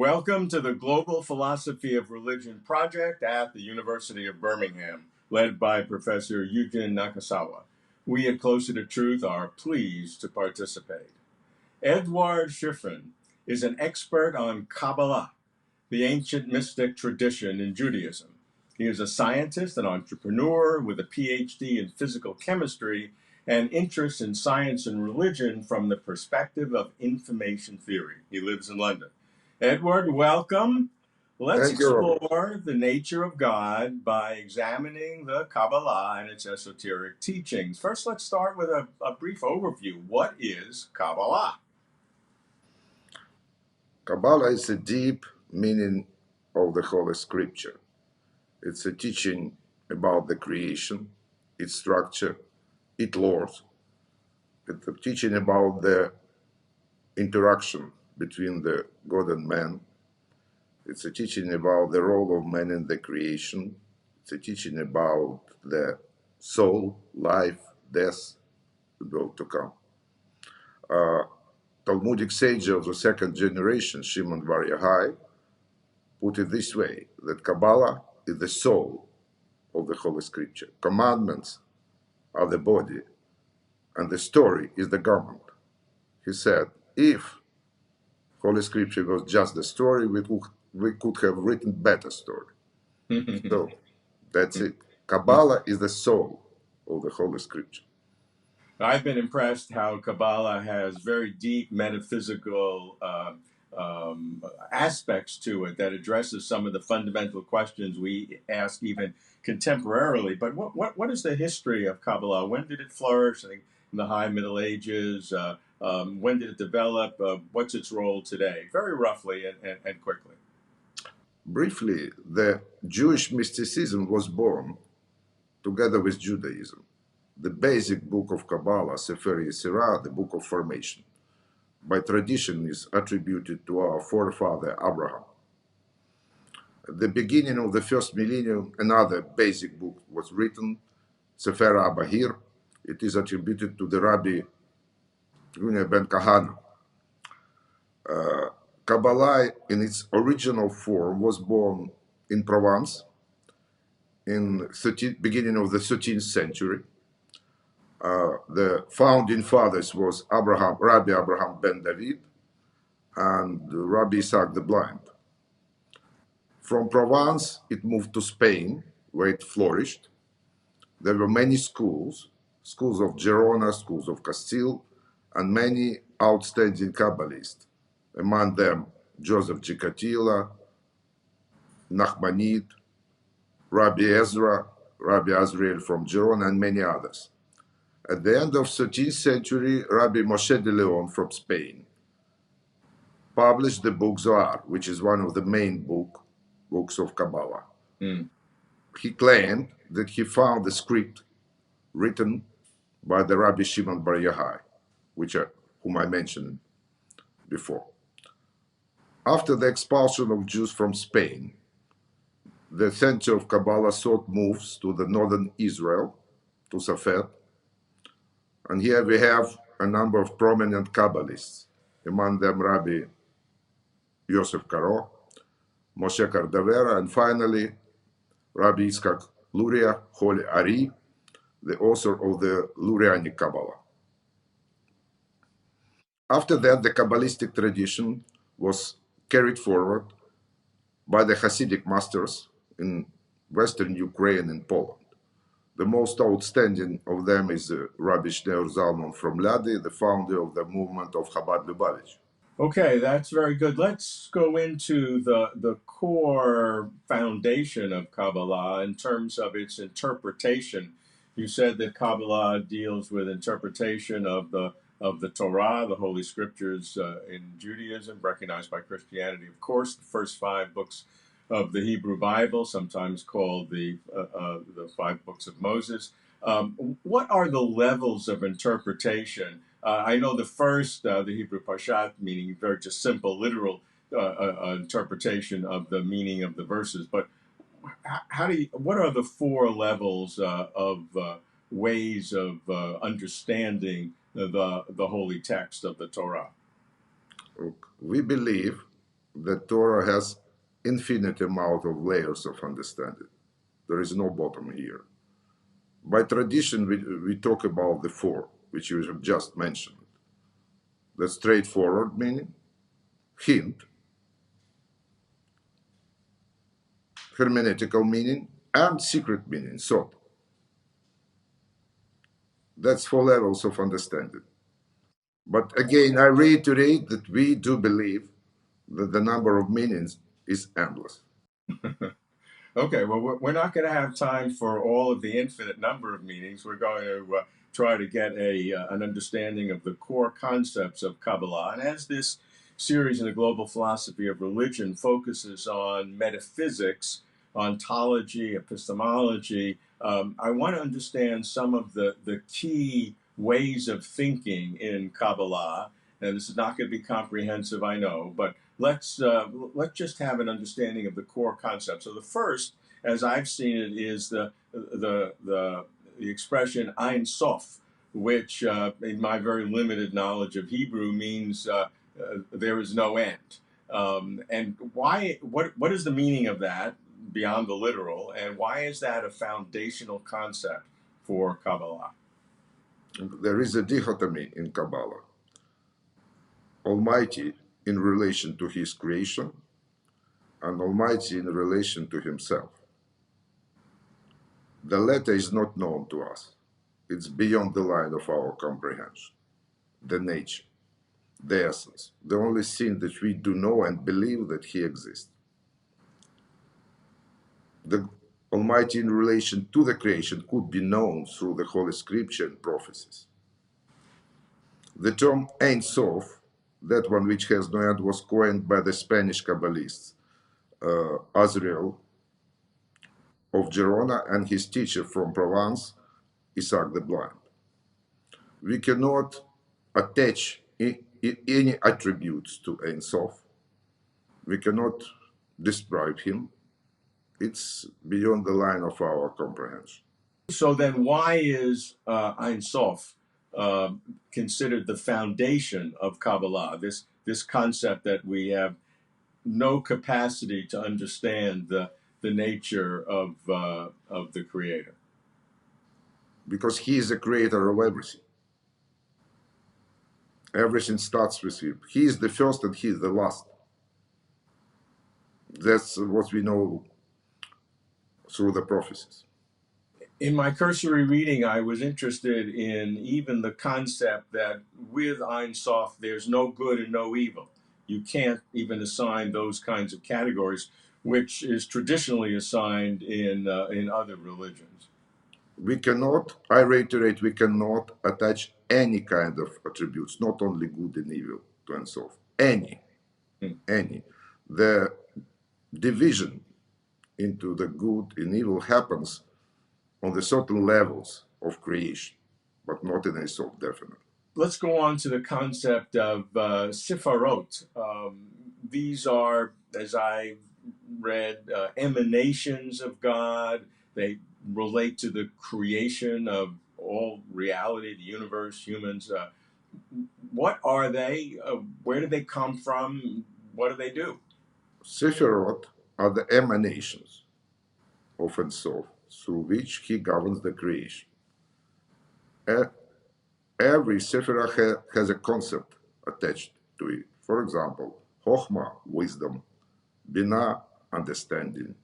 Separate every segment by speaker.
Speaker 1: Welcome to the Global Philosophy of Religion project at the University of Birmingham, led by Professor Yujin Nagasawa. We at Closer to Truth are pleased to participate. Eduard Shyfrin is an expert on Kabbalah, the ancient mystic tradition in Judaism. He is a scientist and entrepreneur with a PhD in physical chemistry and interest in science and religion from the perspective of information theory. He lives in London. Eduard, welcome. Let's
Speaker 2: Thank you, Robert.
Speaker 1: explore the nature of God by examining the Kabbalah and its esoteric teachings. First, let's start with a brief overview. What is Kabbalah?
Speaker 2: Kabbalah is a deep meaning of the Holy Scripture. It's a teaching about the creation, its structure, its laws. It's a teaching about the interaction between the God and man. It's a teaching about the role of man in the creation. It's a teaching about the soul, life, death, the world to come. Talmudic sage of the second generation, Shimon Bar Yochai, put it this way, that Kabbalah is the soul of the Holy Scripture. Commandments are the body, and the story is the garment. He said, if Holy Scripture was just the story, we could have written better story. So that's it. Kabbalah is the soul of the Holy Scripture.
Speaker 1: I've been impressed how Kabbalah has very deep metaphysical aspects to it that addresses some of the fundamental questions we ask even contemporarily. But what is the history of Kabbalah? When did it flourish? I think in the High Middle Ages. When did it develop? What's its role today? Very roughly and quickly.
Speaker 2: Briefly, the Jewish mysticism was born together with Judaism. The basic book of Kabbalah, Sefer Yetzirah, the book of formation, by tradition is attributed to our forefather Abraham. At the beginning of the first millennium, another basic book was written, Sefer HaBahir. It is attributed to the Rabbi Yuna ben Kahana. Kabbalah, in its original form, was born in Provence in beginning of the 13th century. The founding fathers was Rabbi Abraham ben David and Rabbi Isaac the Blind. From Provence, it moved to Spain, where it flourished. There were many schools of Girona, schools of Castile, and many outstanding Kabbalists. Among them, Joseph Gicatilla, Nachmanid, Rabbi Ezra, Rabbi Azriel from Girona, and many others. At the end of 13th century, Rabbi Moshe de Leon from Spain published the book Zohar, which is one of the main books of Kabbalah. He claimed that he found the script written by the Rabbi Shimon Bar Yochai, whom I mentioned before. After the expulsion of Jews from Spain, the center of Kabbalah thought moves to the northern Israel, to Safed. And here we have a number of prominent Kabbalists, among them Rabbi Yosef Karo, Moshe Cardavera, and finally Rabbi Yitzchak Luria Holi Ari, the author of the Lurianic Kabbalah. After that, the Kabbalistic tradition was carried forward by the Hasidic masters in Western Ukraine and Poland. The most outstanding of them is Rabbi Shneur Zalman from Ladi, the founder of the movement of Chabad Lubavitch.
Speaker 1: Okay, that's very good. Let's go into the core foundation of Kabbalah in terms of its interpretation. You said that Kabbalah deals with interpretation of the Torah, the Holy Scriptures in Judaism, recognized by Christianity, of course, the first 5 books of the Hebrew Bible, sometimes called the 5 books of Moses. What are the levels of interpretation? I know the first, the Hebrew Parshat, meaning very just simple, literal interpretation of the meaning of the verses. But what are the 4 levels of ways of understanding the holy text of the Torah?
Speaker 2: We believe that Torah has infinite amount of layers of understanding. There is no bottom here. By tradition, we talk about the four, which you have just mentioned. The straightforward meaning, hint, hermeneutical meaning, and secret meaning, thought. That's four levels of understanding. But again, I reiterate that we do believe that the number of meanings is endless.
Speaker 1: Okay, well, we're not going to have time for all of the infinite number of meanings. We're going to try to get an understanding of the core concepts of Kabbalah. And as this series in the global philosophy of religion focuses on metaphysics, ontology, epistemology, I want to understand some of the key ways of thinking in Kabbalah. And this is not going to be comprehensive, I know, but let's just have an understanding of the core concept. So the first, as I've seen it, is the expression Ein Sof, which, in my very limited knowledge of Hebrew, means there is no end. And why? What is the meaning of that beyond the literal? And why is that a foundational concept for Kabbalah?
Speaker 2: There is a dichotomy in Kabbalah. Almighty in relation to his creation and Almighty in relation to himself. The latter is not known to us. It's beyond the line of our comprehension. The nature, the essence, the only thing that we do know and believe that he exists. The Almighty in relation to the creation could be known through the Holy Scripture and prophecies. The term Ein Sof, that one which has no end, was coined by the Spanish Kabbalists, Azrael of Gerona and his teacher from Provence, Isaac the Blind. We cannot attach any attributes to Ein Sof. We cannot describe him. It's beyond the line of our comprehension.
Speaker 1: So then, why is Ein Sof considered the foundation of Kabbalah? This concept that we have no capacity to understand the nature of the Creator.
Speaker 2: Because he is the creator of everything. Everything starts with him. He is the first and he is the last. That's what we know through the prophecies.
Speaker 1: In my cursory reading, I was interested in even the concept that with Ein Sof, there's no good and no evil. You can't even assign those kinds of categories, which is traditionally assigned in other religions.
Speaker 2: We cannot, I reiterate, we cannot attach any kind of attributes, not only good and evil, to Ein Sof. Any. The division into the good and evil happens on the certain levels of creation, but not in Ein Sof, definitely.
Speaker 1: Let's go on to the concept of Sifarot. These are, as I read, emanations of God. They relate to the creation of all reality, the universe, humans. What are they? Where do they come from? What do they do?
Speaker 2: Sephirot are the emanations of Ein Sof through which he governs the creation. Every Sephirah has a concept attached to it. For example, Chokhmah, wisdom, Binah, understanding,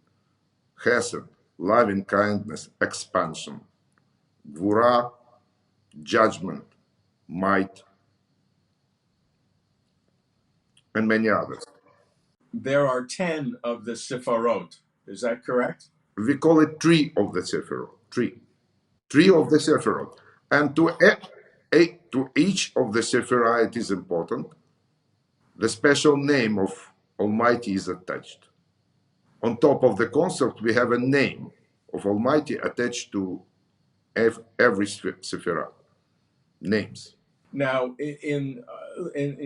Speaker 2: Chesed, loving kindness, expansion, Gvura, judgment, might, and many others.
Speaker 1: There are 10 of the Sifarot. Is that correct?
Speaker 2: We call it tree of the Sephirot. Tree of the Sephirot. And to each of the Sephirah, it is important, the special name of Almighty is attached. On top of the concept, we have a name of Almighty attached to every Sephirah. Names.
Speaker 1: Now, in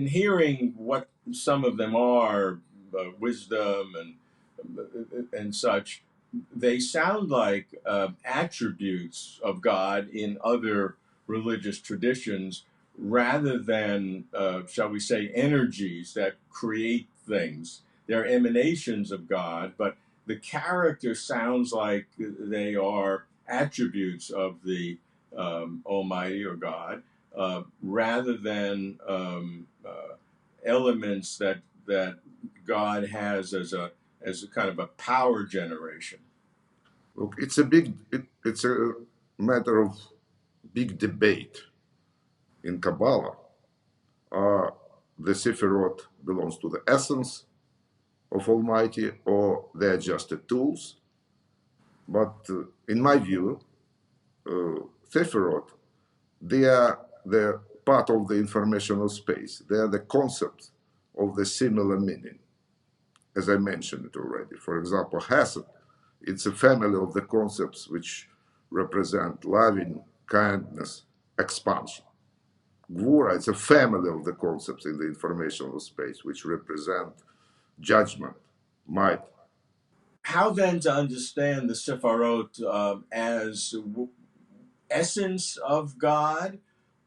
Speaker 1: hearing what some of them are, wisdom and such, they sound like attributes of God in other religious traditions, rather than, shall we say, energies that create things. they're emanations of God, but the character sounds like they are attributes of the Almighty or God, rather than elements that God has as a kind of a power generation.
Speaker 2: Look, it's a matter of big debate in Kabbalah. The Sephirot belongs to the essence of Almighty, or they're just the tools. But in my view, Sephirot, they are the part of the informational space. They are the concept of the similar meaning, as I mentioned it already. For example, Hesed, it's a family of the concepts which represent loving, kindness, expansion. Gvura, it's a family of the concepts in the informational space which represent judgment, might.
Speaker 1: How then to understand the Sepharot as essence of God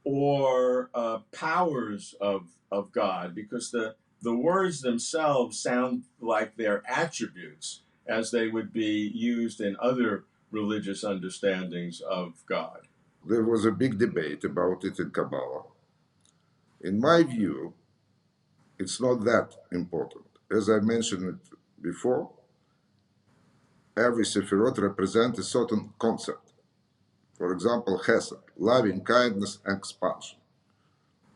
Speaker 1: or powers of God? Because the words themselves sound like they're attributes, as they would be used in other religious understandings of God.
Speaker 2: There was a big debate about it in Kabbalah. In my view, it's not that important. As I mentioned it before, every Sephirot represents a certain concept. For example, Hesed, loving kindness and expansion.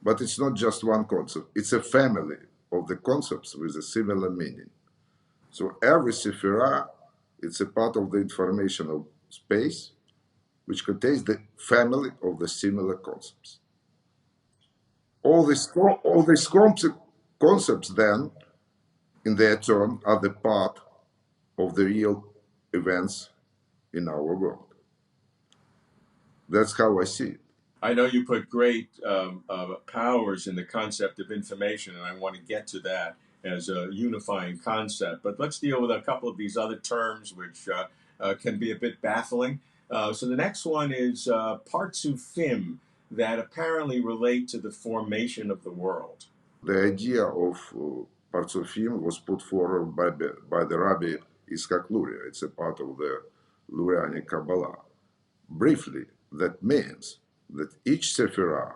Speaker 2: But it's not just one concept, it's a family of the concepts with a similar meaning. So every Sephirah, it's a part of the informational space which contains the family of the similar concepts. All these concepts then, in their turn, are the part of the real events in our world. That's how I see it.
Speaker 1: I know you put great powers in the concept of information, and I want to get to that as a unifying concept. But let's deal with a couple of these other terms which can be a bit baffling. So the next one is partsufim, that apparently relate to the formation of the world.
Speaker 2: The idea of partsufim was put forward by the Rabbi Yitzhak Luria. It's a part of the Lurianic Kabbalah. Briefly, that means that each Sephirah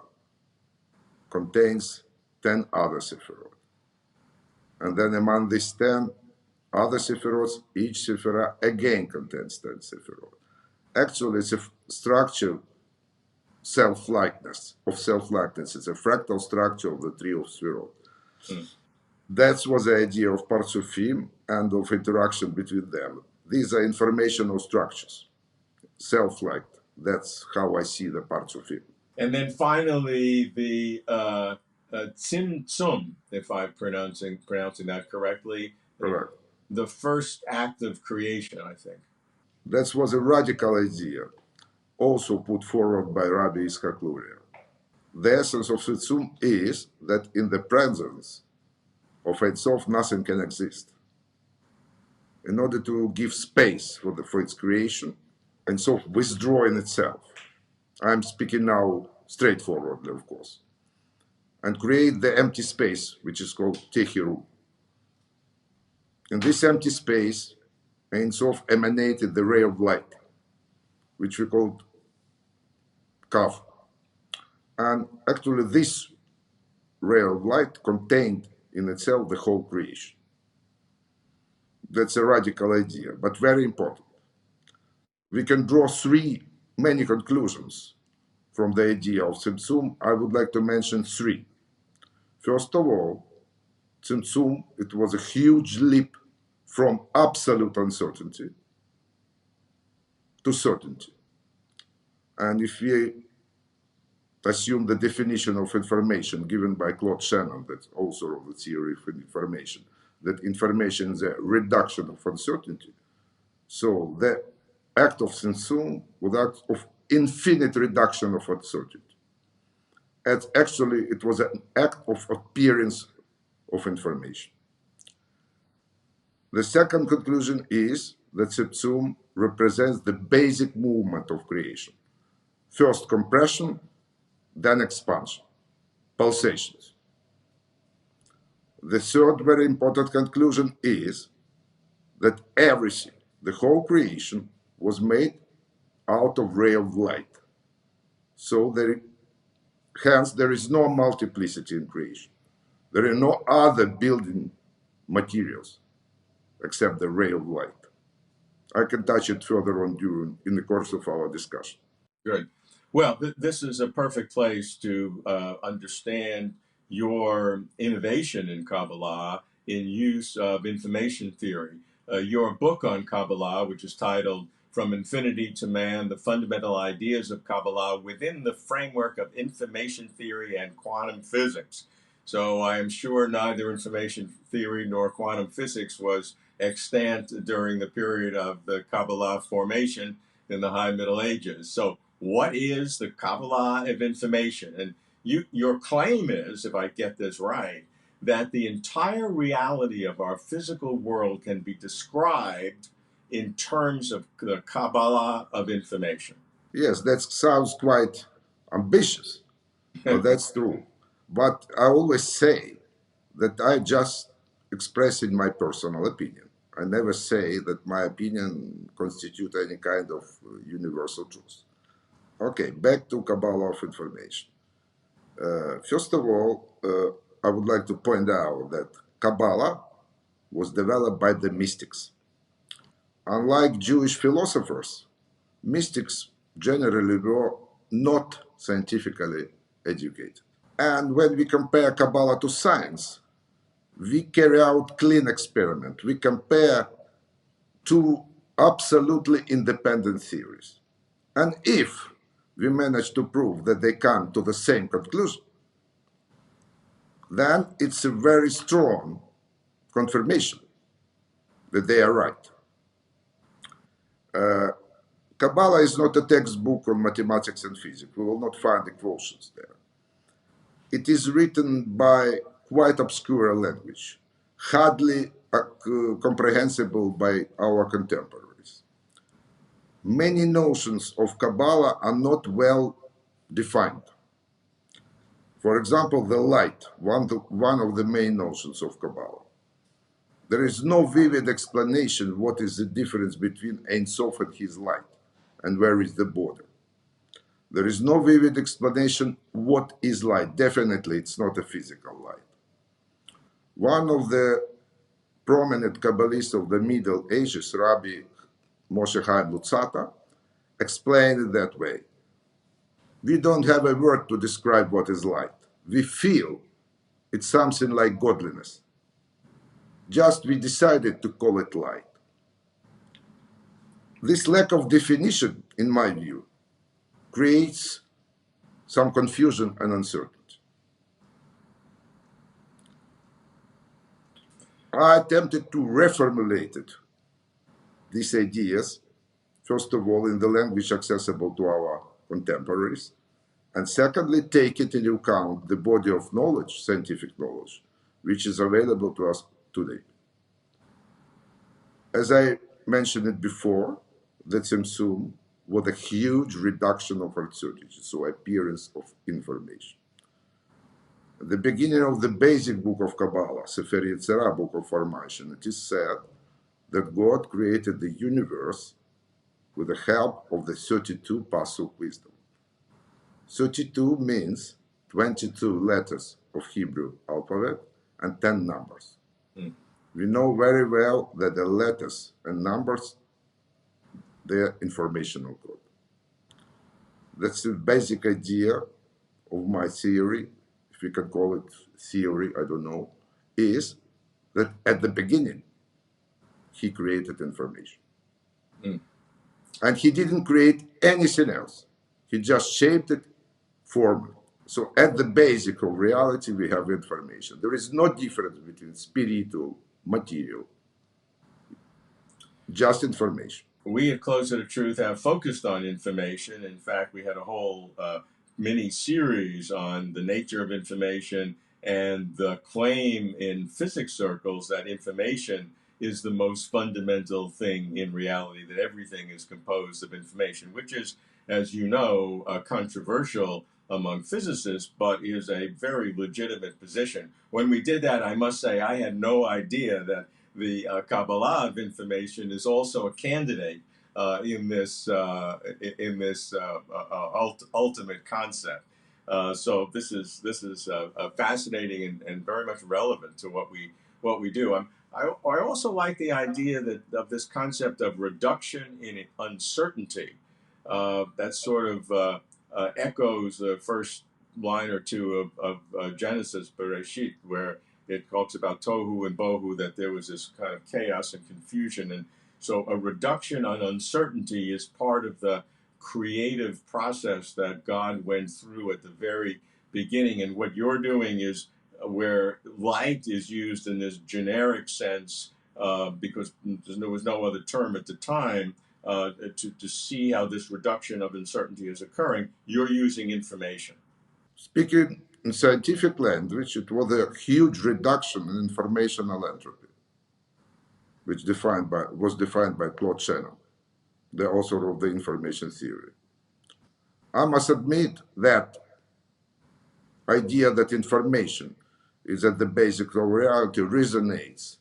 Speaker 2: contains 10 other Sephirot. And then among these 10 other Sephirot, each Sephirah again contains 10 Sephirot. Actually, it's a structure self-likeness. It's a fractal structure of the tree of Sphirot. That was the idea of Partsufim and of interaction between them. These are informational structures, self-like. That's how I see the Partsufim.
Speaker 1: And then finally, the Tzimtzum, if I'm pronouncing that correctly.
Speaker 2: Correct.
Speaker 1: The first act of creation, I think.
Speaker 2: That was a radical idea, also put forward by Rabbi Yitzhak Luria. The essence of Tzimtzum is that in the presence of Ein Sof, nothing can exist. In order to give space for its creation, Ein Sof withdrawing itself. I'm speaking now straightforwardly, of course, and create the empty space, which is called Tehiru. In this empty space, Ein Sof emanated the ray of light, which we called Kaf. And actually, this ray of light contained in itself the whole creation. That's a radical idea, but very important. We can draw many conclusions from the idea of Tzimtzum. I would like to mention three. First of all, Tzimtzum, it was a huge leap from absolute uncertainty to certainty. And if we assume the definition of information given by Claude Shannon, that's author of the theory of information, that information is a reduction of uncertainty. So the act of Tzimtzum was an act of infinite reduction of uncertainty. And actually, it was an act of appearance of information. The second conclusion is that Tzimtzum represents the basic movement of creation. First compression, then expansion, pulsations. The third very important conclusion is that everything, the whole creation, was made out of ray of light. So hence there is no multiplicity in creation. There are no other building materials except the ray of light. I can touch it further on in the course of our discussion.
Speaker 1: Good. Well, this is a perfect place to understand your innovation in Kabbalah in use of information theory. Your book on Kabbalah, which is titled From Infinity to Man, The Fundamental Ideas of Kabbalah Within the Framework of Information Theory and Quantum Physics. So I am sure neither information theory nor quantum physics was extant during the period of the Kabbalah formation in the High Middle Ages. So what is the Kabbalah of information? And your claim is, if I get this right, that the entire reality of our physical world can be described in terms of the Kabbalah of information.
Speaker 2: Yes, that sounds quite ambitious, but that's true. But I always say that I just expressing my personal opinion. I never say that my opinion constitutes any kind of universal truth. Okay, back to Kabbalah of information. First of all, I would like to point out that Kabbalah was developed by the mystics. Unlike Jewish philosophers, mystics generally were not scientifically educated. And when we compare Kabbalah to science, we carry out clean experiment. We compare two absolutely independent theories. And if we manage to prove that they come to the same conclusion, then it's a very strong confirmation that they are right. Kabbalah is not a textbook on mathematics and physics. We will not find equations there. It is written by quite obscure language, hardly comprehensible by our contemporaries. Many notions of Kabbalah are not well defined. For example, the light, one of the main notions of Kabbalah. There is no vivid explanation what is the difference between Ein Sof and his light, and where is the border. There is no vivid explanation what is light. Definitely, it's not a physical light. One of the prominent Kabbalists of the Middle Ages, Rabbi Moshe Chaim Luzzatto, explained it that way. We don't have a word to describe what is light. We feel it's something like godliness. Just we decided to call it light. This lack of definition, in my view, creates some confusion and uncertainty. I attempted to reformulate these ideas, first of all, in the language accessible to our contemporaries, and secondly, take it into account the body of knowledge, scientific knowledge, which is available to us today. As I mentioned it before, the Tzimtzum was a huge reduction of uncertainty, so appearance of information. At the beginning of the basic book of Kabbalah, Sefer Yetzirah, book of formation, it is said that God created the universe with the help of the 32 Pasuk wisdom. 32 means 22 letters of Hebrew alphabet and 10 numbers. We know very well that the letters and numbers, they are information of God. That's the basic idea of my theory, if we can call it theory, I don't know, is that at the beginning, he created information. And he didn't create anything else. He just shaped it formally. So at the basic of reality, we have information. There is no difference between spiritual, material, just information.
Speaker 1: We at Closer to Truth have focused on information. In fact, we had a whole mini series on the nature of information and the claim in physics circles that information is the most fundamental thing in reality, that everything is composed of information, which is, as you know, controversial among physicists, but is a very legitimate position. When we did that, I must say I had no idea that the Kabbalah of Information is also a candidate in this ultimate concept. So this is fascinating and very much relevant to what we do. I also like the idea that of this concept of reduction in uncertainty. That sort of echoes the first line or two of Genesis, Bereshit, where it talks about tohu and bohu, that there was this kind of chaos and confusion. And so a reduction on uncertainty is part of the creative process that God went through at the very beginning. And what you're doing is where light is used in this generic sense, because there was no other term at the time, to see how this reduction of uncertainty is occurring, you're using information.
Speaker 2: Speaking in scientific language, it was a huge reduction in informational entropy, which was defined by Claude Shannon, the author of the information theory. I must admit that idea that information is at the basic of reality resonates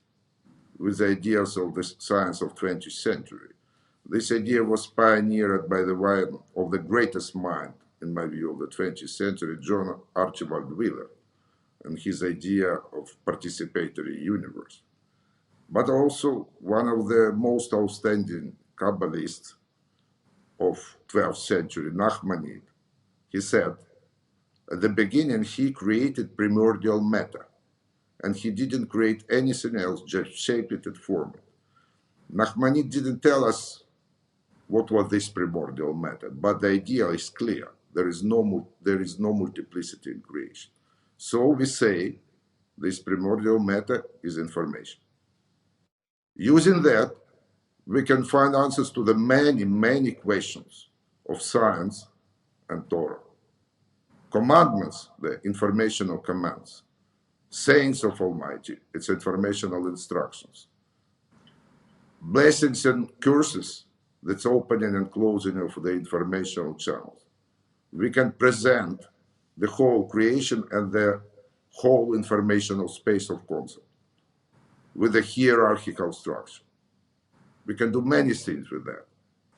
Speaker 2: with the ideas of the science of 20th century. This idea was pioneered by the one of the greatest mind, in my view, of the 20th century, John Archibald Wheeler, and his idea of participatory universe. But also one of the most outstanding Kabbalists of 12th century, Nachmanides. He said, at the beginning, he created primordial matter, and he didn't create anything else, just shaped it and formed it. Nachmanides didn't tell us what was this primordial matter, but the idea is clear. There is no multiplicity in creation. So we say this primordial matter is information. Using that, we can find answers to the many, many questions of science and Torah. Commandments, the informational commands. Sayings of Almighty, its informational instructions. Blessings and curses, that's opening and closing of the informational channels. We can present the whole creation and the whole informational space of concept with a hierarchical structure. We can do many things with that.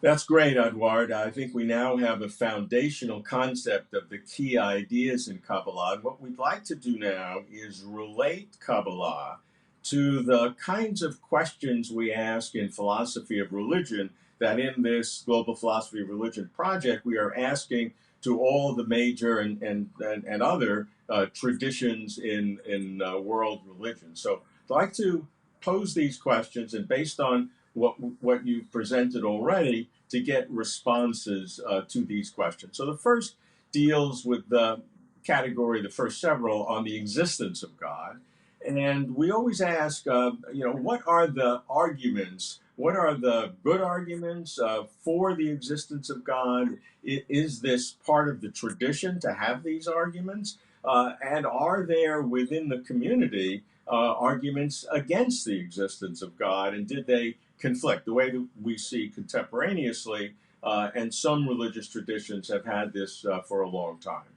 Speaker 1: That's great, Eduard. I think we now have a foundational concept of the key ideas in Kabbalah. And what we'd like to do now is relate Kabbalah to the kinds of questions we ask in philosophy of religion, that in this Global Philosophy of Religion project, we are asking to all the major and other traditions in world religion. So I'd like to pose these questions, and based on what you've presented already, to get responses to these questions. So the first deals with the category, the first several, on the existence of God. And we always ask, what are the arguments? What are the good arguments for the existence of God? Is this part of the tradition to have these arguments? And are there within the community arguments against the existence of God? And did they conflict the way that we see contemporaneously? And some religious traditions have had this for a long time.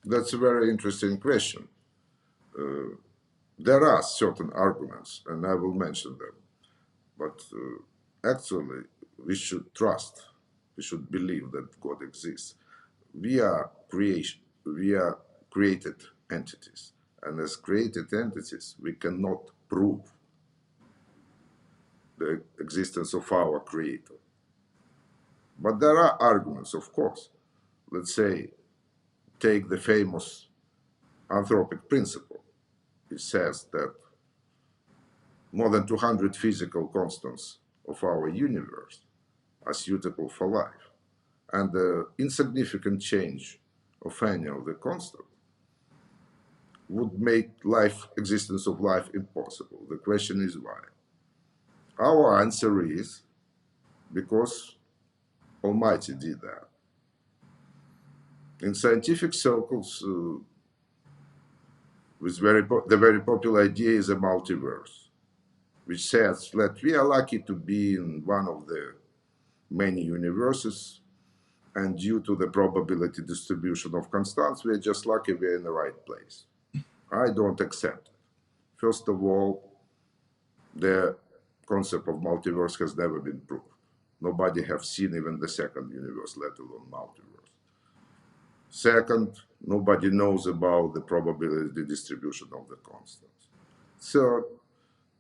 Speaker 2: That's a very interesting question. There are certain arguments, and I will mention them. But actually, we should trust, we should believe that God exists. We are created entities. And as created entities, we cannot prove the existence of our Creator. But there are arguments, of course. Let's say, take the famous anthropic principle. It says that more than 200 physical constants of our universe are suitable for life. And the insignificant change of any of the constants would make existence of life impossible. The question is why? Our answer is because Almighty did that. In scientific circles, the very popular idea is a multiverse, which says that we are lucky to be in one of the many universes, And due to the probability distribution of constants, we're just lucky we're in the right place. I don't accept it. First of all, the concept of multiverse has never been proved. Nobody have seen even the second universe, let alone multiverse. Second, nobody knows about the probability distribution of the constants. Third,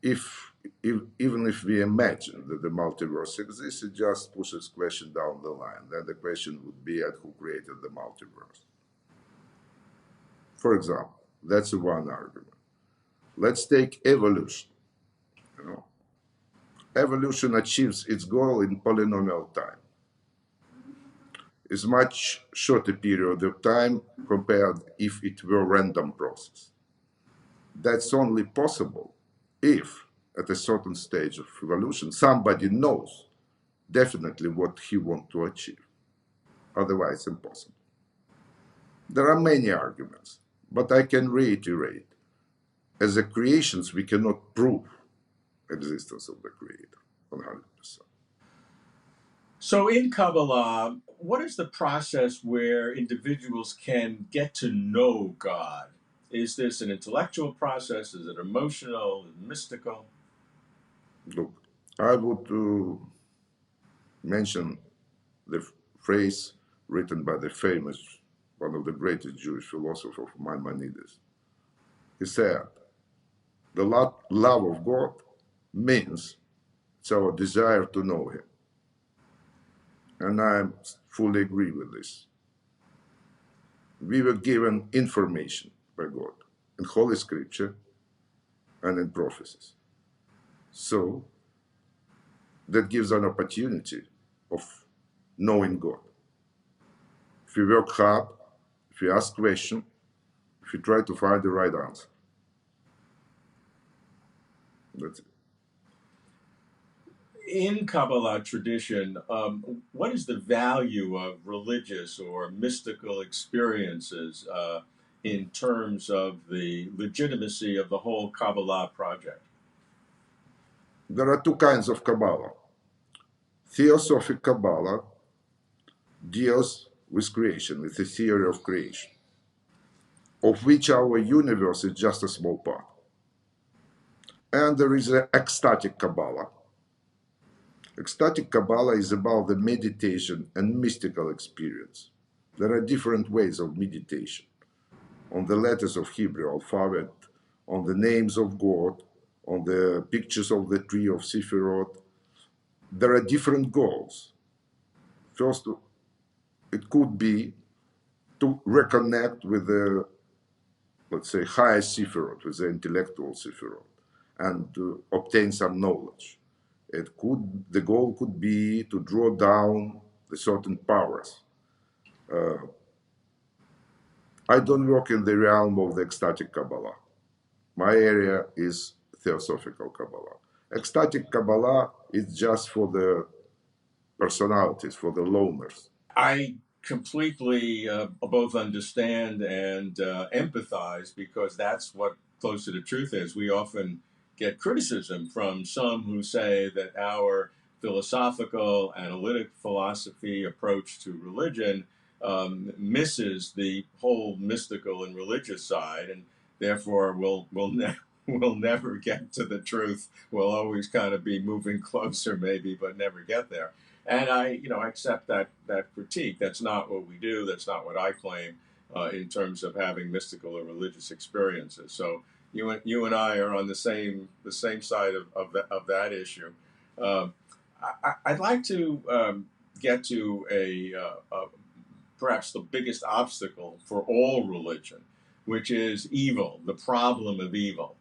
Speaker 2: even if we imagine that the multiverse exists, it just pushes question down the line. Then the question would be at who created the multiverse. For example, that's one argument. Let's take evolution. Evolution achieves its goal in polynomial time. It's much shorter period of time compared if it were a random process. That's only possible if, at a certain stage of evolution, somebody knows definitely what he wants to achieve. Otherwise, impossible. There are many arguments, but I can reiterate. As a creations, we cannot prove existence of the creator 100%.
Speaker 1: So in Kabbalah, what is the process where individuals can get to know God? Is this an intellectual process? Is it emotional, mystical?
Speaker 2: Look, I would mention the phrase written by the famous, one of the greatest Jewish philosophers, Maimonides. He said, the love of God means it's our desire to know Him. And I fully agree with this. We were given information by God in Holy Scripture and in prophecies. So that gives an opportunity of knowing God. If we work hard, if we ask questions, if we try to find the right answer. That's it.
Speaker 1: In Kabbalah tradition, what is the value of religious or mystical experiences in terms of the legitimacy of the whole Kabbalah project?
Speaker 2: There are two kinds of Kabbalah. Theosophic Kabbalah deals with creation, with the theory of creation, of which our universe is just a small part. And there is an ecstatic Kabbalah. Ecstatic Kabbalah is about the meditation and mystical experience. There are different ways of meditation. On the letters of Hebrew alphabet, on the names of God, on the pictures of the tree of Sephiroth. There are different goals. First, it could be to reconnect with the, let's say, higher Sephiroth, with the intellectual Sephiroth, and to obtain some knowledge. The goal could be to draw down the certain powers. I don't work in the realm of the ecstatic Kabbalah. My area is theosophical Kabbalah. Ecstatic Kabbalah is just for the personalities, for the loners.
Speaker 1: I completely both understand and empathize, because that's what close to the truth is. We often get criticism from some who say that our philosophical, analytic philosophy approach to religion misses the whole mystical and religious side, and therefore we'll never get to the truth. We'll always kind of be moving closer, maybe, but never get there. And I accept that critique. That's not what we do. That's not what I claim in terms of having mystical or religious experiences. So you and I are on the same side of that issue. I'd like to get to perhaps the biggest obstacle for all religion, which is evil, the problem of evil.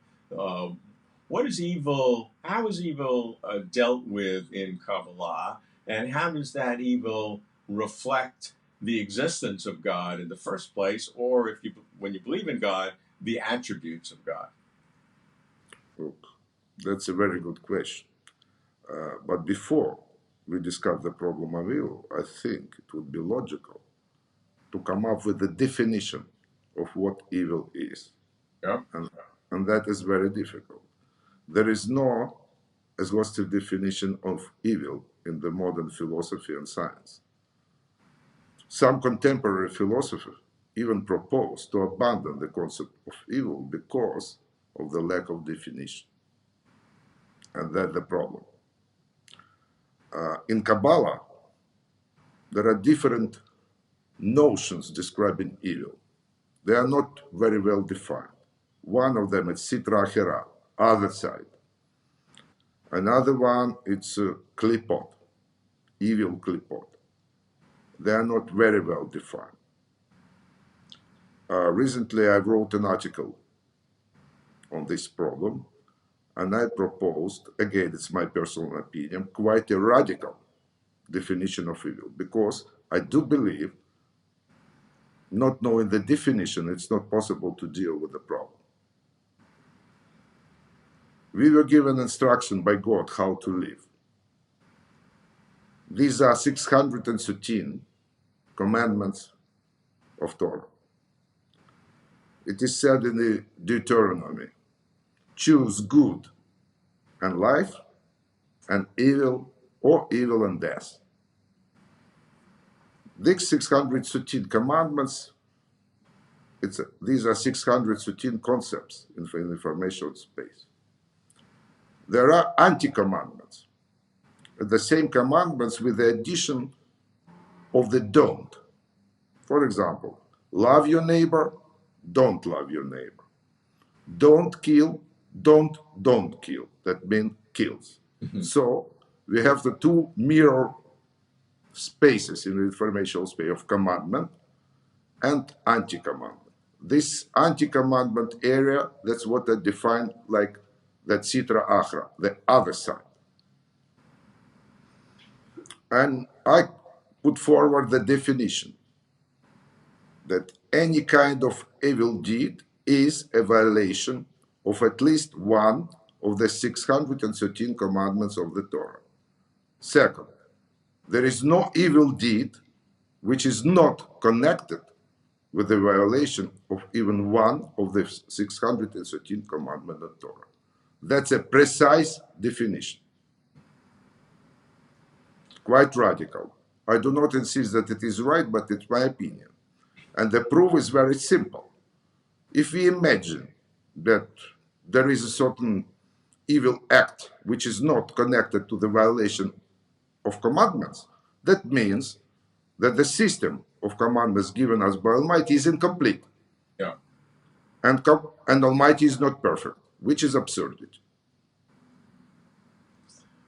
Speaker 1: What is evil? How is evil dealt with in Kabbalah? And how does that evil reflect the existence of God in the first place, or when you believe in God, the attributes of God?
Speaker 2: Look, that's a very good question. But before we discuss the problem of evil, I think it would be logical to come up with a definition of what evil is.
Speaker 1: Yeah.
Speaker 2: And that is very difficult. There is no exhaustive definition of evil in the modern philosophy and science. Some contemporary philosophers even propose to abandon the concept of evil because of the lack of definition. And that's the problem. In Kabbalah, there are different notions describing evil. They are not very well defined. One of them is Sitra Achera, other side. Another one, it's klipot, evil klipot. They are not very well defined. Recently, I wrote an article on this problem, and I proposed, again, it's my personal opinion, quite a radical definition of evil, because I do believe, not knowing the definition, it's not possible to deal with the problem. We were given instruction by God how to live. These are 613 commandments of Torah. It is said in the Deuteronomy, choose good and life, and evil, or evil and death. These 613 commandments, these are 613 concepts in information space. There are anti-commandments, the same commandments with the addition of the don't. For example, love your neighbor, don't love your neighbor. Don't kill, don't kill. That means kills. So we have the two mirror spaces in the informational space of commandment and anti-commandment. This anti-commandment area, that's what I define like that Sitra Achra, the other side. And I put forward the definition that any kind of evil deed is a violation of at least one of the 613 commandments of the Torah. Second, there is no evil deed which is not connected with the violation of even one of the 613 commandments of Torah. That's a precise definition. Quite radical. I do not insist that it is right, but it's my opinion. And the proof is very simple. If we imagine that there is a certain evil act which is not connected to the violation of commandments, that means that the system of commandments given us by Almighty is incomplete.
Speaker 1: Yeah.
Speaker 2: And Almighty is not perfect, which is absurdity.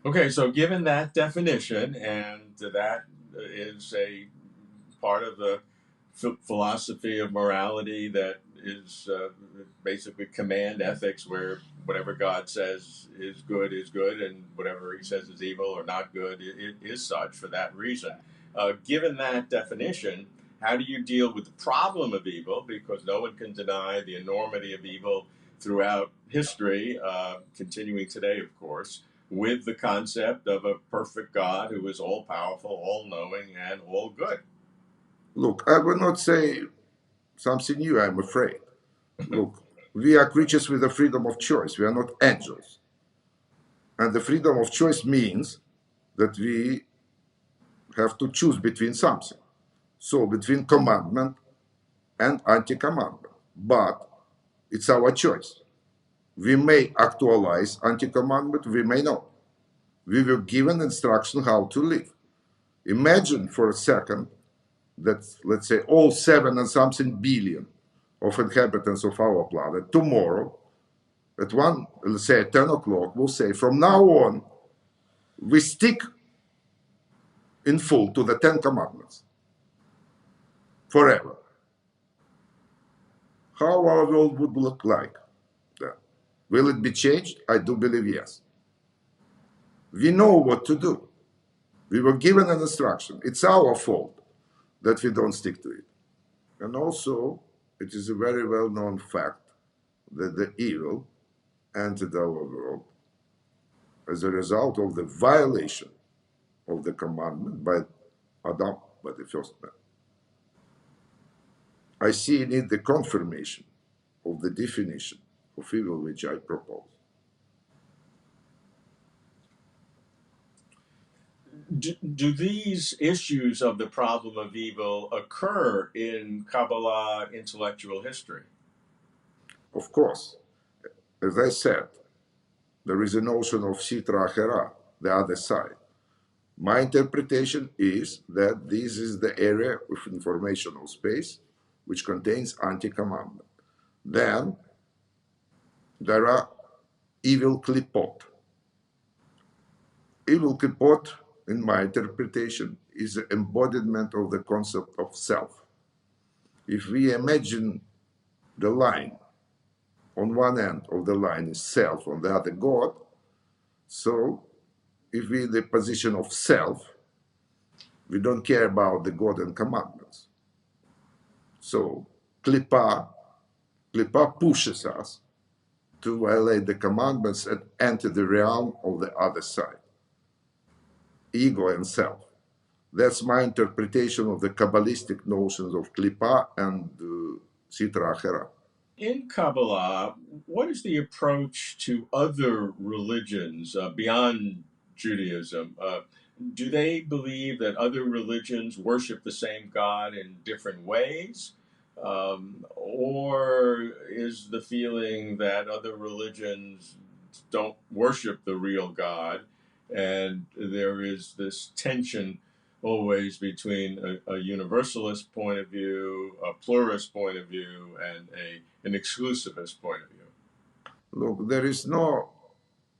Speaker 1: Okay, so given that definition, and that is a part of the philosophy of morality that is basically command ethics, where whatever God says is good, and whatever he says is evil or not good, it is such for that reason. Given that definition, how do you deal with the problem of evil? Because no one can deny the enormity of evil throughout history, continuing today, of course, with the concept of a perfect God who is all powerful, all knowing, and all good.
Speaker 2: Look, I will not say something new, I'm afraid. Look, we are creatures with the freedom of choice. We are not angels. And the freedom of choice means that we have to choose between something. So between commandment and anti-commandment. But it's our choice. We may actualize anti-commandment, we may not. We were given instruction how to live. Imagine for a second that, let's say, all 7 and something billion of inhabitants of our planet tomorrow at let's say at 10 o'clock, will say, from now on, we stick in full to the 10 commandments forever. How our world would look like then? Will it be changed? I do believe yes. We know what to do. We were given an instruction. It's our fault that we don't stick to it. And also, it is a very well-known fact that the evil entered our world as a result of the violation of the commandment by Adam, by the first man. I see in it the confirmation of the definition of evil which I propose.
Speaker 1: Do these issues of the problem of evil occur in Kabbalah intellectual history?
Speaker 2: Of course, as I said, there is a notion of Sitra Achera, the other side. My interpretation is that this is the area of informational space which contains anti-commandment. Then there are evil klipot. Evil klipot, in my interpretation, is the embodiment of the concept of self. If we imagine the line, on one end of the line is self, on the other God, so if we in the position of self, we don't care about the God and commandments. So klipa pushes us to violate the commandments and enter the realm of the other side, ego and self. That's my interpretation of the Kabbalistic notions of klipa and sitra achera.
Speaker 1: In Kabbalah, what is the approach to other religions beyond Judaism? Do they believe that other religions worship the same God in different ways? Or is the feeling that other religions don't worship the real God, and there is this tension always between a universalist point of view, a pluralist point of view, and an exclusivist point of view?
Speaker 2: Look, there is no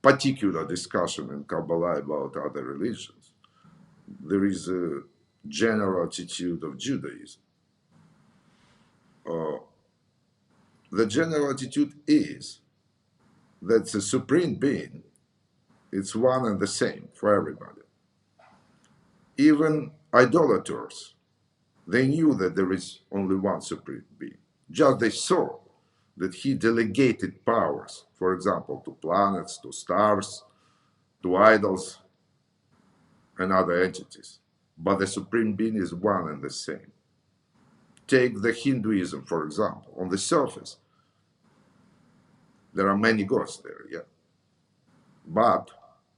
Speaker 2: particular discussion in Kabbalah about other religions. There is a general attitude of Judaism. The general attitude is that the supreme being is one and the same for everybody. Even idolaters, they knew that there is only one supreme being. Just they saw that he delegated powers, for example, to planets, to stars, to idols, and other entities. But the supreme being is one and the same. Take the Hinduism, for example. On the surface, there are many gods there, yeah. But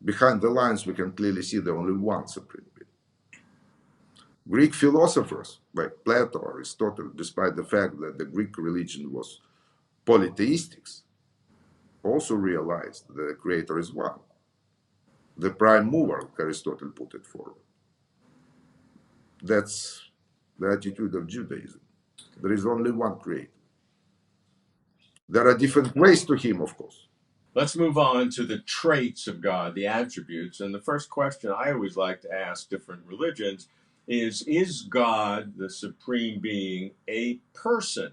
Speaker 2: behind the lines, we can clearly see there only one supreme being. Greek philosophers like Plato, Aristotle, despite the fact that the Greek religion was polytheistic, also realized that the creator is one. The prime mover, like Aristotle put it forward. That's the attitude of Judaism. There is only one creator. There are different ways to him, of course.
Speaker 1: Let's move on to the traits of God, the attributes. And the first question I always like to ask different religions is God, the supreme being, a person,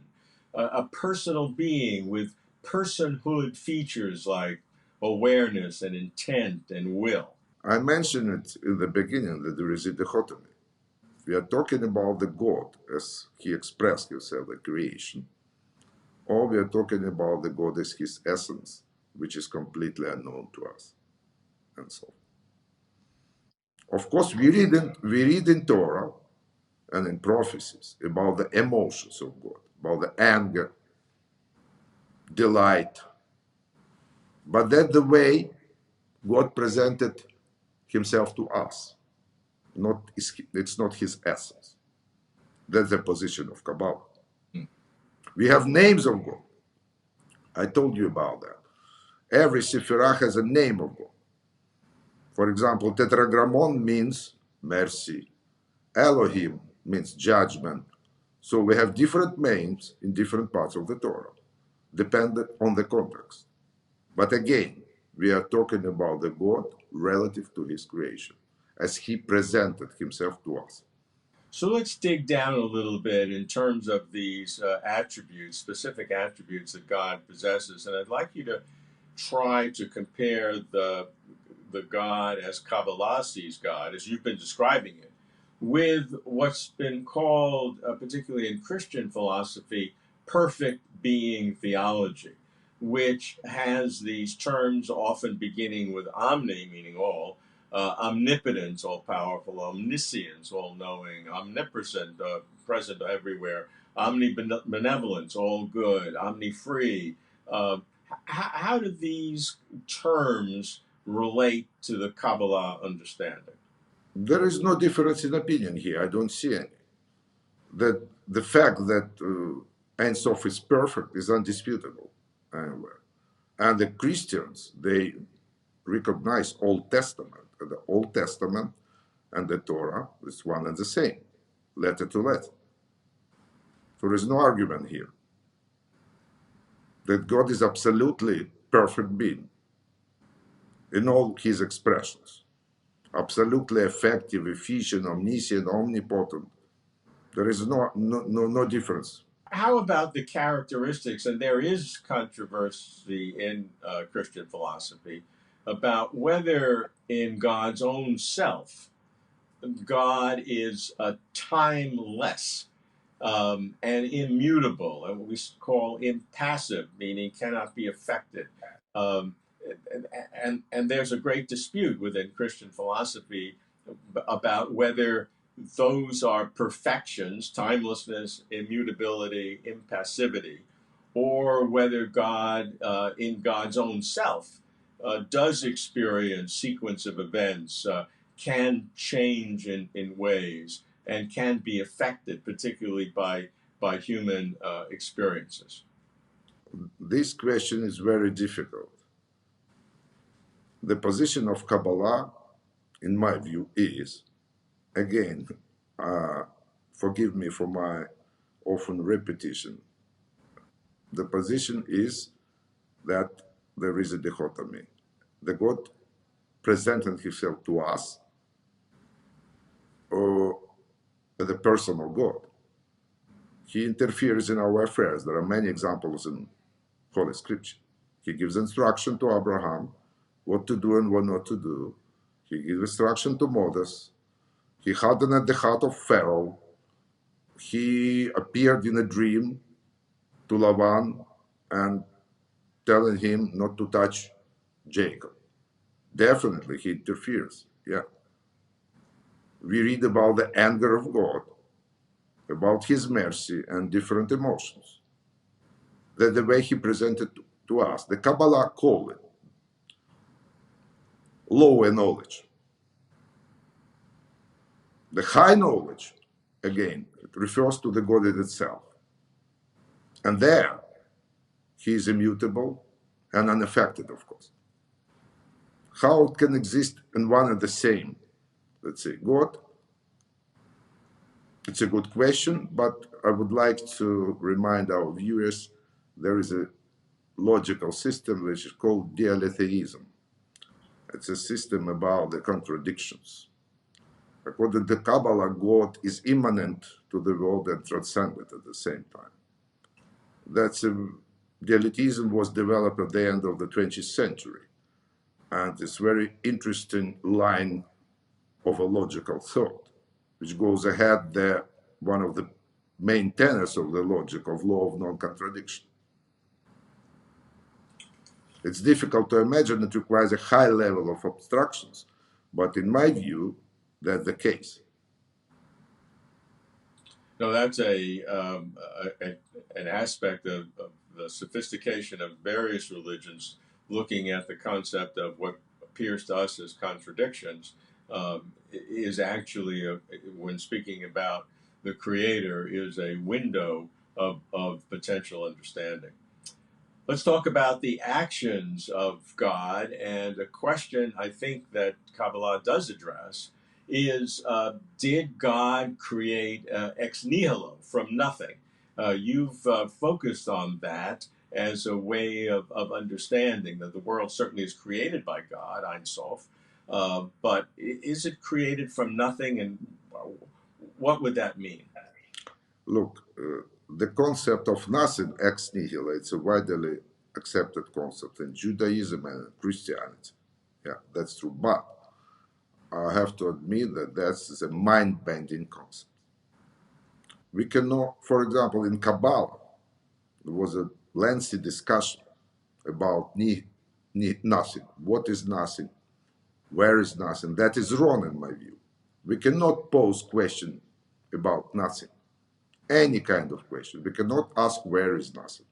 Speaker 1: a personal being with personhood features like awareness and intent and will?
Speaker 2: I mentioned it in the beginning that there is a dichotomy. We are talking about the God as he expressed himself in creation, or we are talking about the God as his essence, which is completely unknown to us, and so on. Of course, we read in Torah and in prophecies about the emotions of God, about the anger, delight, but that's the way God presented himself to us. It's not his essence. That's the position of Kabbalah. We have names of God. I told you about that. Every Sephirah has a name of God. For example, Tetragramon means mercy. Elohim means judgment. So we have different names in different parts of the Torah, dependent on the context. But again, we are talking about the God relative to his creation, as he presented himself to us.
Speaker 1: So let's dig down a little bit in terms of these attributes, specific attributes that God possesses. And I'd like you to try to compare the God as Kabbalah sees God, as you've been describing it, with what's been called, particularly in Christian philosophy, perfect being theology, which has these terms often beginning with omni, meaning all, omnipotence, all powerful, omniscience, all knowing, omnipresent, present everywhere, omnibenevolence, all good, omni-free. How do these terms relate to the Kabbalah understanding?
Speaker 2: There is no difference in opinion here. I don't see any. That the fact that Ein Sof is perfect is undisputable anywhere. And the Christians, they recognize Old Testament. The Old Testament and the Torah is one and the same, letter to letter. There is no argument here that God is absolutely perfect being in all his expressions, absolutely effective, efficient, omniscient, omnipotent. There is no difference.
Speaker 1: How about the characteristics? And there is controversy in Christian philosophy about whether in God's own self, God is timeless and immutable, and what we call impassive, meaning cannot be affected. Um, and there's a great dispute within Christian philosophy about whether those are perfections, timelessness, immutability, impassivity, or whether God, in God's own self, does experience sequence of events, can change in ways, and can be affected, particularly by human experiences.
Speaker 2: This question is very difficult. The position of Kabbalah, in my view, is, again, forgive me for my often repetition, the position is that there is a dichotomy. The God presented himself to us as a personal God. He interferes in our affairs. There are many examples in Holy Scripture. He gives instruction to Abraham what to do and what not to do. He gives instruction to Moses. He hardened at the heart of Pharaoh. He appeared in a dream to Laban and telling him not to touch Jacob. Definitely he interferes. Yeah. We read about the anger of God, about his mercy and different emotions. That the way he presented to us, the Kabbalah call it lower knowledge. The high knowledge, again, it refers to the God in itself. And there, he is immutable and unaffected, of course. How it can exist in one and the same, let's say, God? It's a good question, but I would like to remind our viewers there is a logical system which is called dialetheism. It's a system about the contradictions. According to Kabbalah, God is immanent to the world and transcendent at the same time. That's dialetheism was developed at the end of the 20th century, and it's a very interesting line of a logical thought, which goes ahead there, one of the main tenets of the logic of law of non-contradiction. It's difficult to imagine, it requires a high level of abstractions, but in my view, that's the case.
Speaker 1: No, that's an aspect of the sophistication of various religions, looking at the concept of what appears to us as contradictions, is actually, when speaking about the Creator, is a window of potential understanding. Let's talk about the actions of God. And a question I think that Kabbalah does address is, did God create ex nihilo, from nothing? You've focused on that as a way of understanding that the world certainly is created by God, Ein Sof, but is it created from nothing, and what would that mean?
Speaker 2: Look, the concept of nothing ex nihilo, it's a widely accepted concept in Judaism and Christianity. Yeah, that's true. But I have to admit that that's a mind-bending concept. We cannot, for example, in Kabbalah, there was a lengthy discussion about nothing. What is nothing? Where is nothing? That is wrong in my view. We cannot pose question about nothing, any kind of question. We cannot ask where is nothing.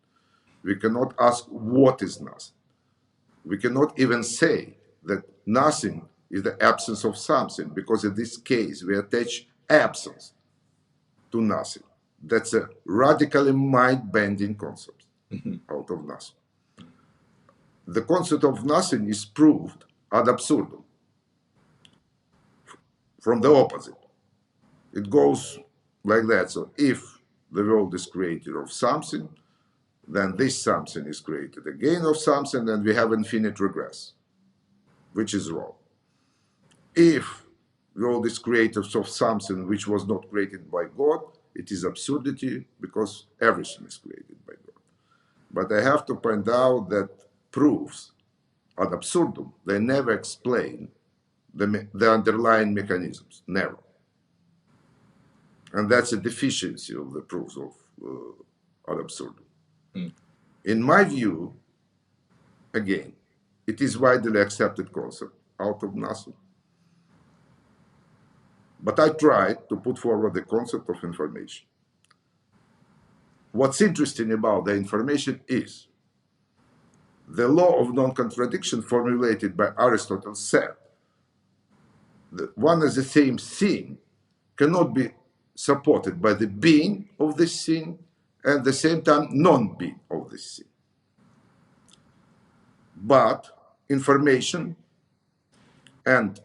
Speaker 2: We cannot ask what is nothing. We cannot even say that nothing is the absence of something, because in this case we attach absence to nothing. That's a radically mind-bending concept out of nothing. The concept of nothing is proved ad absurdum from the opposite. It goes like that. So if the world is created of something, then this something is created again of something, and we have infinite regress, which is wrong. If the world is created of something which was not created by God, it is absurdity, because everything is created by God. But I have to point out that proofs ad absurdum, they never explain the underlying mechanisms, never. And that's a deficiency of the proofs of ad absurdum. In my view, again, it is widely accepted concept out of nothing. But I tried to put forward the concept of information. What's interesting about the information is the law of non-contradiction formulated by Aristotle said that one and the same thing cannot be supported by the being of this thing and at the same time non-being of this thing. But information and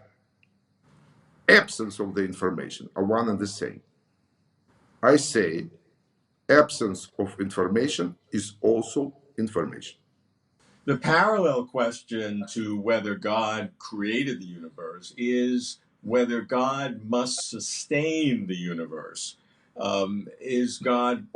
Speaker 2: absence of the information are one and the same. I say absence of information is also information.
Speaker 1: The parallel question to whether God created the universe is whether God must sustain the universe. Is God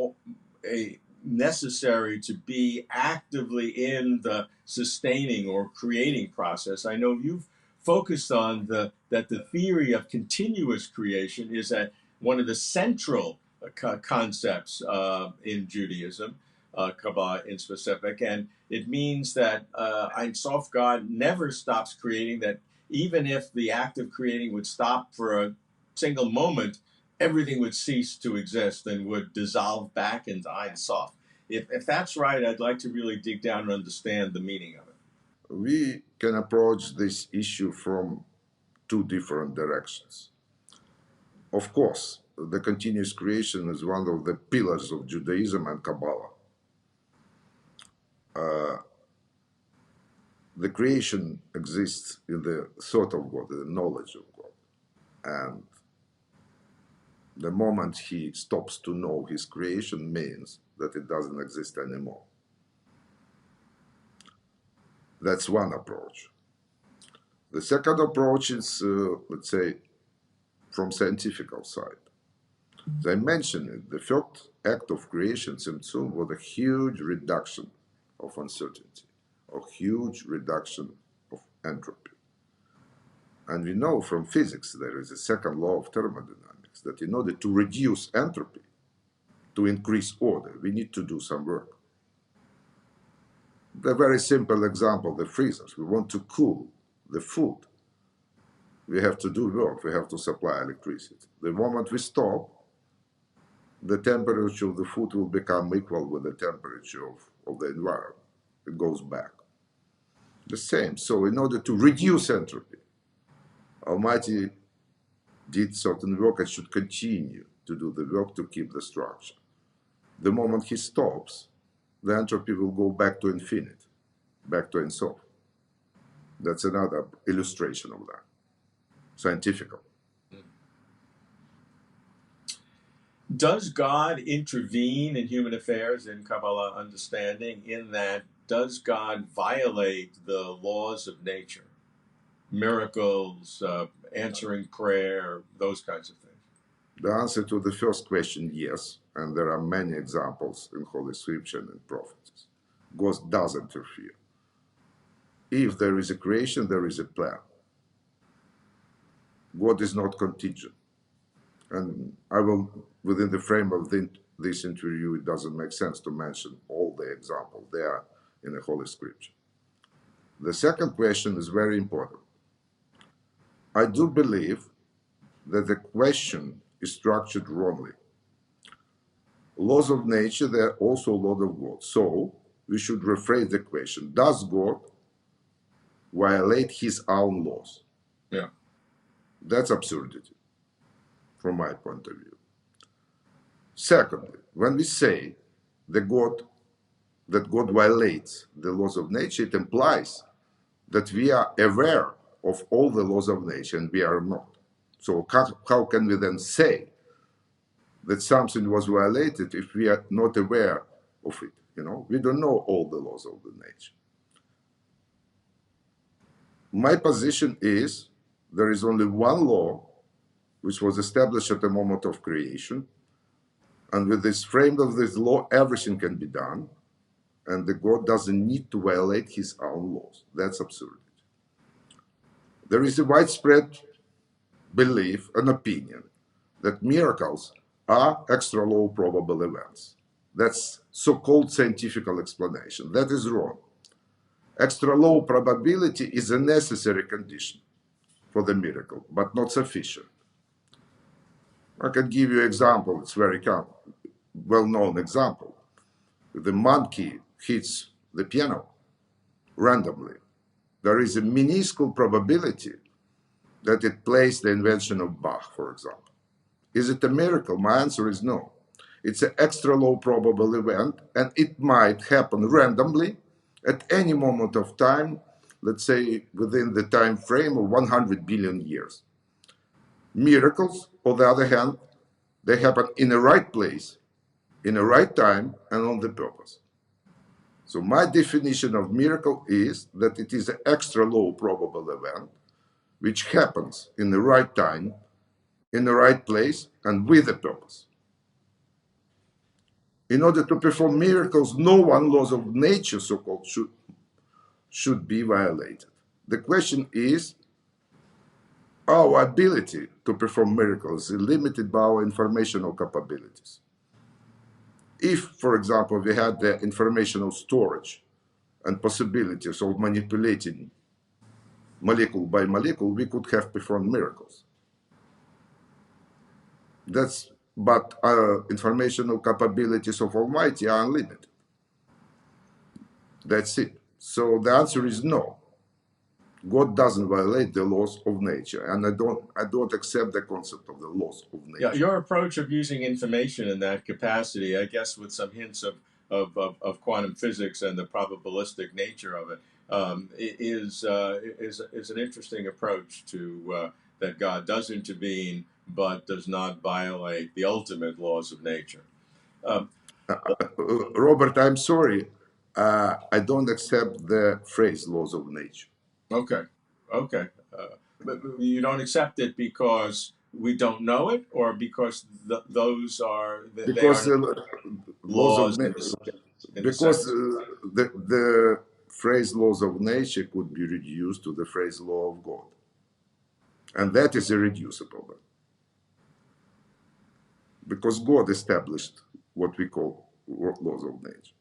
Speaker 1: necessary to be actively in the sustaining or creating process? I know you've focused on that the theory of continuous creation is one of the central concepts in Judaism, Kabbalah in specific, and it means that Ein Sof, God never stops creating, that even if the act of creating would stop for a single moment, everything would cease to exist and would dissolve back into Ein Sof. If that's right, I'd like to really dig down and understand the meaning of it.
Speaker 2: We can approach this issue from two different directions. Of course, the continuous creation is one of the pillars of Judaism and Kabbalah. The creation exists in the thought of God, in the knowledge of God. And the moment he stops to know his creation means that it doesn't exist anymore. That's one approach. The second approach is, let's say, from scientific side. As I mentioned it, the first act of creation, Tzimtzum, was a huge reduction of uncertainty, a huge reduction of entropy. And we know from physics there is a second law of thermodynamics that in order to reduce entropy, to increase order, we need to do some work. A very simple example, the freezers. We want to cool the food. We have to do work. We have to supply electricity. The moment we stop, the temperature of the food will become equal with the temperature of the environment. It goes back. The same. So in order to reduce entropy, Almighty did certain work and should continue to do the work to keep the structure. The moment he stops, the entropy will go back to infinite, back to Ein Sof. That's another illustration of that, scientific.
Speaker 1: Does God intervene in human affairs in Kabbalah understanding, in that does God violate the laws of nature? Miracles, answering prayer, those kinds of things.
Speaker 2: The answer to the first question, yes, and there are many examples in Holy Scripture and in prophecies. God does interfere. If there is a creation, there is a plan. God is not contingent. And I will, within the frame of this interview, it doesn't make sense to mention all the examples there in the Holy Scripture. The second question is very important. I do believe that the question is structured wrongly. Laws of nature, they are also laws of God. So we should rephrase the question, does God violate his own laws?
Speaker 1: Yeah.
Speaker 2: That's absurdity, from my point of view. Secondly, when we say that God violates the laws of nature, it implies that we are aware of all the laws of nature, and we are not. So how can we then say that something was violated if we are not aware of it? We don't know all the laws of the nature. My position is there is only one law which was established at the moment of creation, and with this frame of this law, everything can be done, and the God doesn't need to violate his own laws. That's absurd. There is a widespread belief and opinion that miracles are extra low probable events. That's so-called scientific explanation. That is wrong. Extra low probability is a necessary condition for the miracle, but not sufficient. I can give you an example. It's very well-known example. The monkey hits the piano randomly. There is a minuscule probability that it plays the invention of Bach, for example. Is it a miracle? My answer is no. It's an extra low probable event, and it might happen randomly at any moment of time, let's say within the time frame of 100 billion years. Miracles, on the other hand, they happen in the right place, in the right time, and on the purpose. So my definition of miracle is that it is an extra low probable event which happens in the right time, in the right place, and with a purpose. In order to perform miracles, no one laws of nature, so-called, should be violated. The question is, our ability to perform miracles is limited by our informational capabilities. If, for example, we had the informational storage and possibilities of manipulating molecule by molecule, we could have performed miracles. But our informational capabilities of Almighty are unlimited. That's it. So the answer is no. God doesn't violate the laws of nature, and I don't accept the concept of the laws of nature.
Speaker 1: Yeah, your approach of using information in that capacity, I guess, with some hints of quantum physics and the probabilistic nature of it, is an interesting approach to that God does intervene, but does not violate the ultimate laws of nature.
Speaker 2: Robert, I'm sorry, I don't accept the phrase laws of nature.
Speaker 1: Okay. But you don't accept it because we don't know it, or because those are
Speaker 2: Because laws of
Speaker 1: laws
Speaker 2: because the phrase laws of nature could be reduced to the phrase law of God, and that is irreducible. Because God established what we call laws of nature.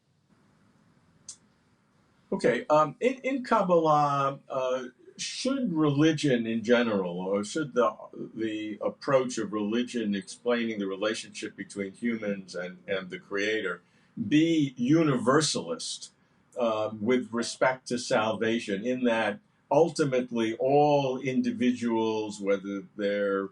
Speaker 1: Okay. In Kabbalah, should religion in general, or should the approach of religion explaining the relationship between humans and the Creator be universalist with respect to salvation, in that ultimately all individuals, whether they're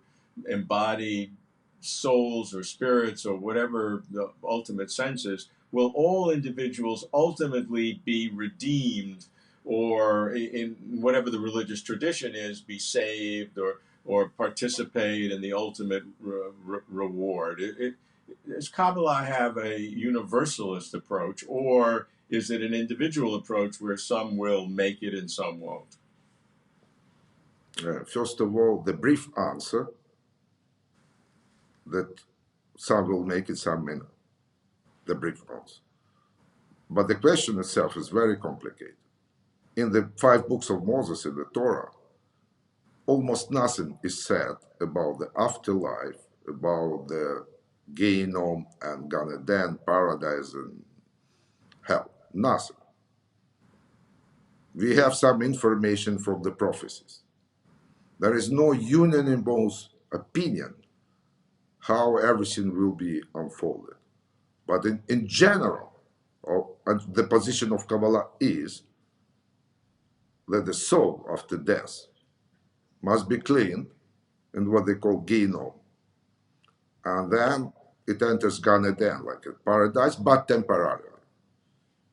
Speaker 1: embodied souls or spirits or whatever the ultimate sense is, will all individuals ultimately be redeemed, or in whatever the religious tradition is, be saved or participate in the ultimate reward? Does Kabbalah have a universalist approach, or is it an individual approach where some will make it and some won't?
Speaker 2: First of all, the brief answer that some will make it, some may not. The brief answer. But the question itself is very complicated. In the 5 books of Moses in the Torah, almost nothing is said about the afterlife, about the Gehinnom and Gan Eden, paradise and hell. Nothing. We have some information from the prophecies. There is no unanimous opinion how everything will be unfolded. But in general, the position of Kabbalah is that the soul after death must be cleaned in what they call Gehinnom. And then it enters Gan Eden, like a paradise, but temporarily.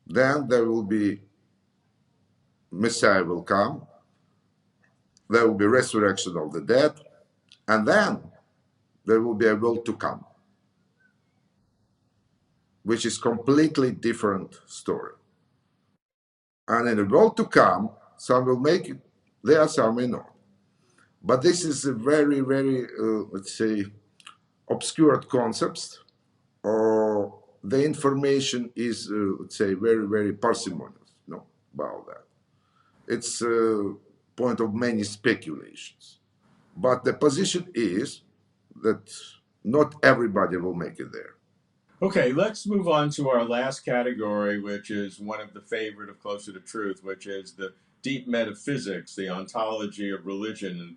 Speaker 2: Then there will be, Messiah will come, there will be resurrection of the dead, and then there will be a world to come, which is completely different story. And in the world to come, some will make it there, some may not. But this is a very, very, let's say, obscured concepts, or the information is, let's say, very, very parsimonious, no, about that. It's a point of many speculations. But the position is that not everybody will make it there.
Speaker 1: Okay, let's move on to our last category, which is one of the favorite of Closer to Truth, which is the deep metaphysics, the ontology of religion. And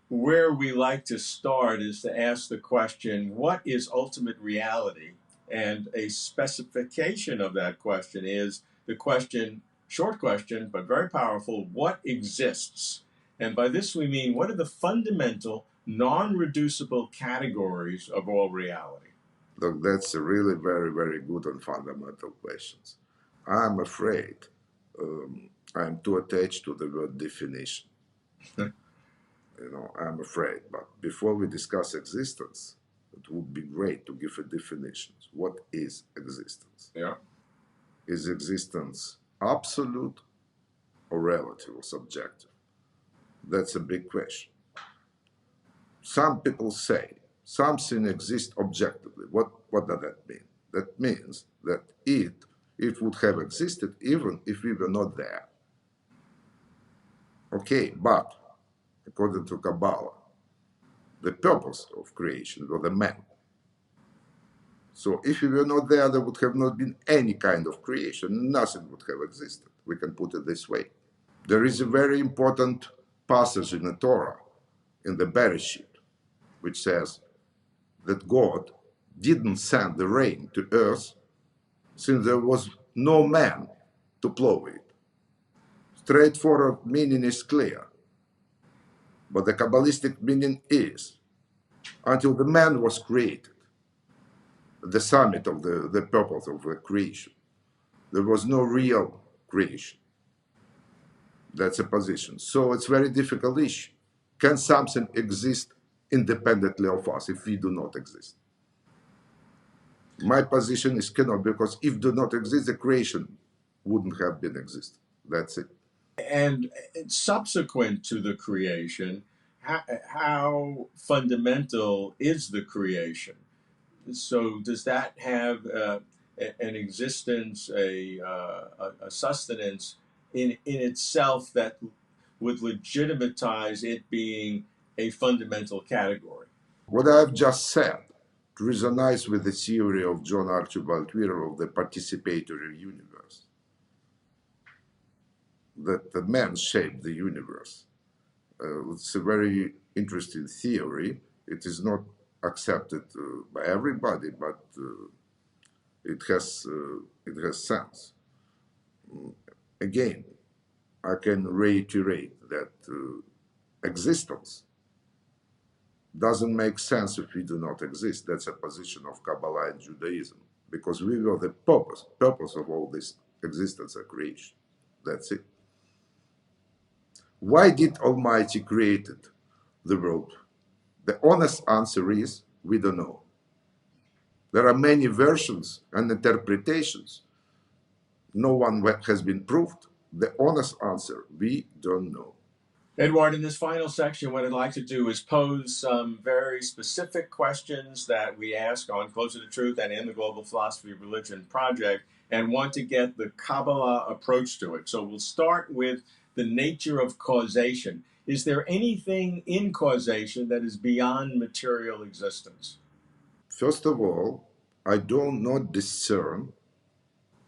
Speaker 1: where we like to start is to ask the question, what is ultimate reality? And a specification of that question is the question, short question, but very powerful, what exists? And by this we mean, what are the fundamental, non-reducible categories of all reality?
Speaker 2: Look, that's a really very, very good and fundamental questions. I'm afraid I'm too attached to the word definition. I'm afraid. But before we discuss existence, it would be great to give a definition. What is existence?
Speaker 1: Yeah.
Speaker 2: Is existence absolute or relative or subjective? That's a big question. Some people say something exists objectively. What does that mean? That means that it would have existed even if we were not there. Okay, but according to Kabbalah, the purpose of creation was the man. So if we were not there, there would have not been any kind of creation. Nothing would have existed. We can put it this way. There is a very important passage in the Torah, in the Bereshit, which says that God didn't send the rain to earth since there was no man to plow it. Straightforward meaning is clear, but the Kabbalistic meaning is until the man was created, the summit of the purpose of the creation, there was no real creation. That's a position. So it's a very difficult issue. Can something exist independently of us if we do not exist? My position is cannot, because if do not exist, the creation wouldn't have been exist. That's it.
Speaker 1: And subsequent to the creation, how fundamental is the creation? So does that have an existence, a sustenance in itself that would legitimatize it being a fundamental category?
Speaker 2: What I've just said resonates with the theory of John Archibald Wheeler of the participatory universe, that the man shaped the universe. It's a very interesting theory. It is not accepted by everybody, but it has sense. Again, I can reiterate that existence doesn't make sense if we do not exist. That's a position of Kabbalah and Judaism, because we were the purpose of all this existence and creation. That's it. Why did Almighty created the world? The honest answer is we don't know. There are many versions and interpretations. No one has been proved. The honest answer, we don't know.
Speaker 1: Eduard, in this final section, what I'd like to do is pose some very specific questions that we ask on Closer to Truth and in the Global Philosophy of Religion project, and want to get the Kabbalah approach to it. So we'll start with the nature of causation. Is there anything in causation that is beyond material existence?
Speaker 2: First of all, I do not discern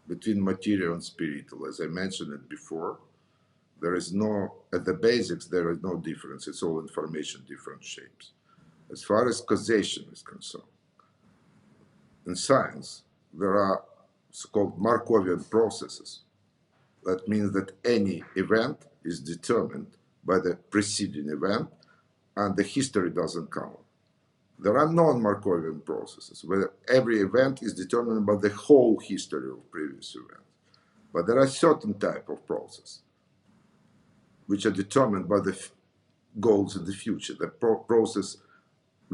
Speaker 2: between material and spiritual. As I mentioned it before, there is no, at the basics, there is no difference. It's all information, different shapes. As far as causation is concerned, in science, there are so-called Markovian processes. That means that any event is determined by the preceding event, and the history doesn't count. There are non-Markovian processes where every event is determined by the whole history of previous events. But there are certain type of processes which are determined by the goals in the future, the process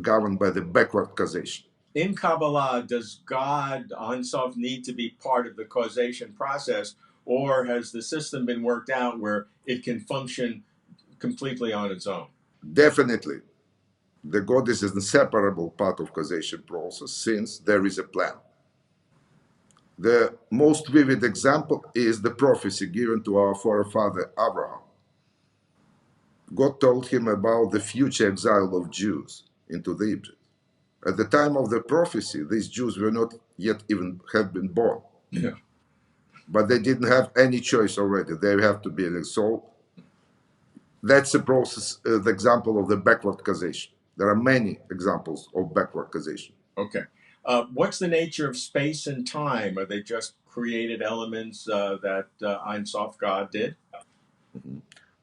Speaker 2: governed by the backward causation.
Speaker 1: In Kabbalah, does God himself need to be part of the causation process, or has the system been worked out where it can function completely on its own?
Speaker 2: Definitely, the God is an inseparable part of causation process since there is a plan. The most vivid example is the prophecy given to our forefather Abraham. God told him about the future exile of Jews into the Egypt. At the time of the prophecy, these Jews were not yet even have been born.
Speaker 1: Yeah.
Speaker 2: But they didn't have any choice already. They have to be exiled. That's the process, the example of the backward causation. There are many examples of backward causation.
Speaker 1: Okay. What's the nature of space and time? Are they just created elements that Ein Sof God did?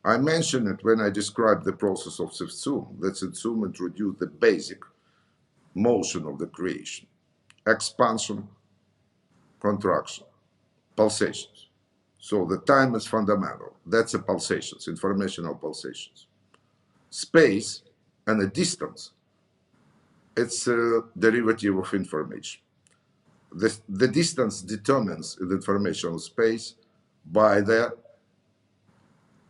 Speaker 2: I mentioned it when I described the process of Tzimtzum, that Tzimtzum introduced the basic motion of the creation: expansion, contraction, pulsations. So the time is fundamental. That's the pulsations, informational pulsations. Space and the distance, it's a derivative of information. The distance determines the informational space by the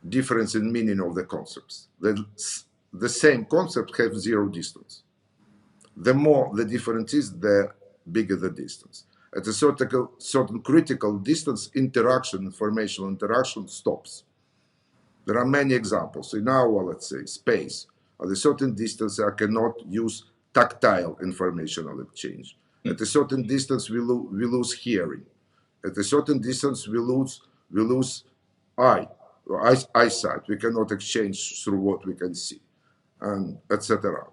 Speaker 2: difference in meaning of the concepts. The same concept have zero distance. The more the difference is, the bigger the distance. At a certain critical distance, informational interaction stops. There are many examples. In our, let's say, space, at a certain distance, I cannot use tactile informational exchange. At a certain distance, we lose hearing. At a certain distance, we lose eyesight. We cannot exchange through what we can see, and etc.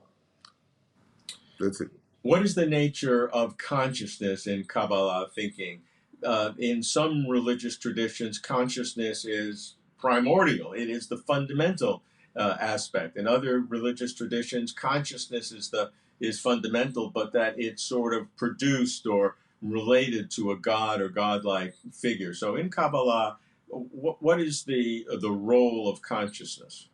Speaker 2: That's it.
Speaker 1: What is the nature of consciousness in Kabbalah thinking? In some religious traditions, consciousness is primordial. It is the fundamental aspect. In other religious traditions, consciousness is fundamental, but that it's sort of produced or related to a god or godlike figure. So in Kabbalah, what is the role of consciousness?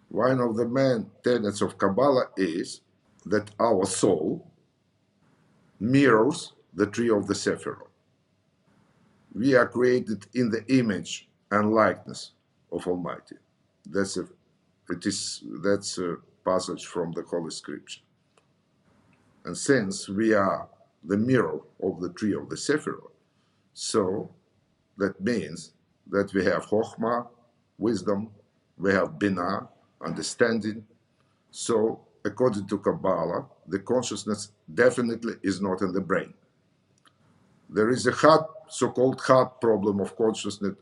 Speaker 2: One of the main tenets of Kabbalah is that our soul mirrors the tree of the Sephirot. We are created in the image and likeness of Almighty. That's a passage from the Holy Scripture. And since we are the mirror of the tree of the Sephirot, so that means that we have Chokhmah, wisdom, we have Binah, understanding. So according to Kabbalah, the consciousness definitely is not in the brain. There is a so-called hard problem of consciousness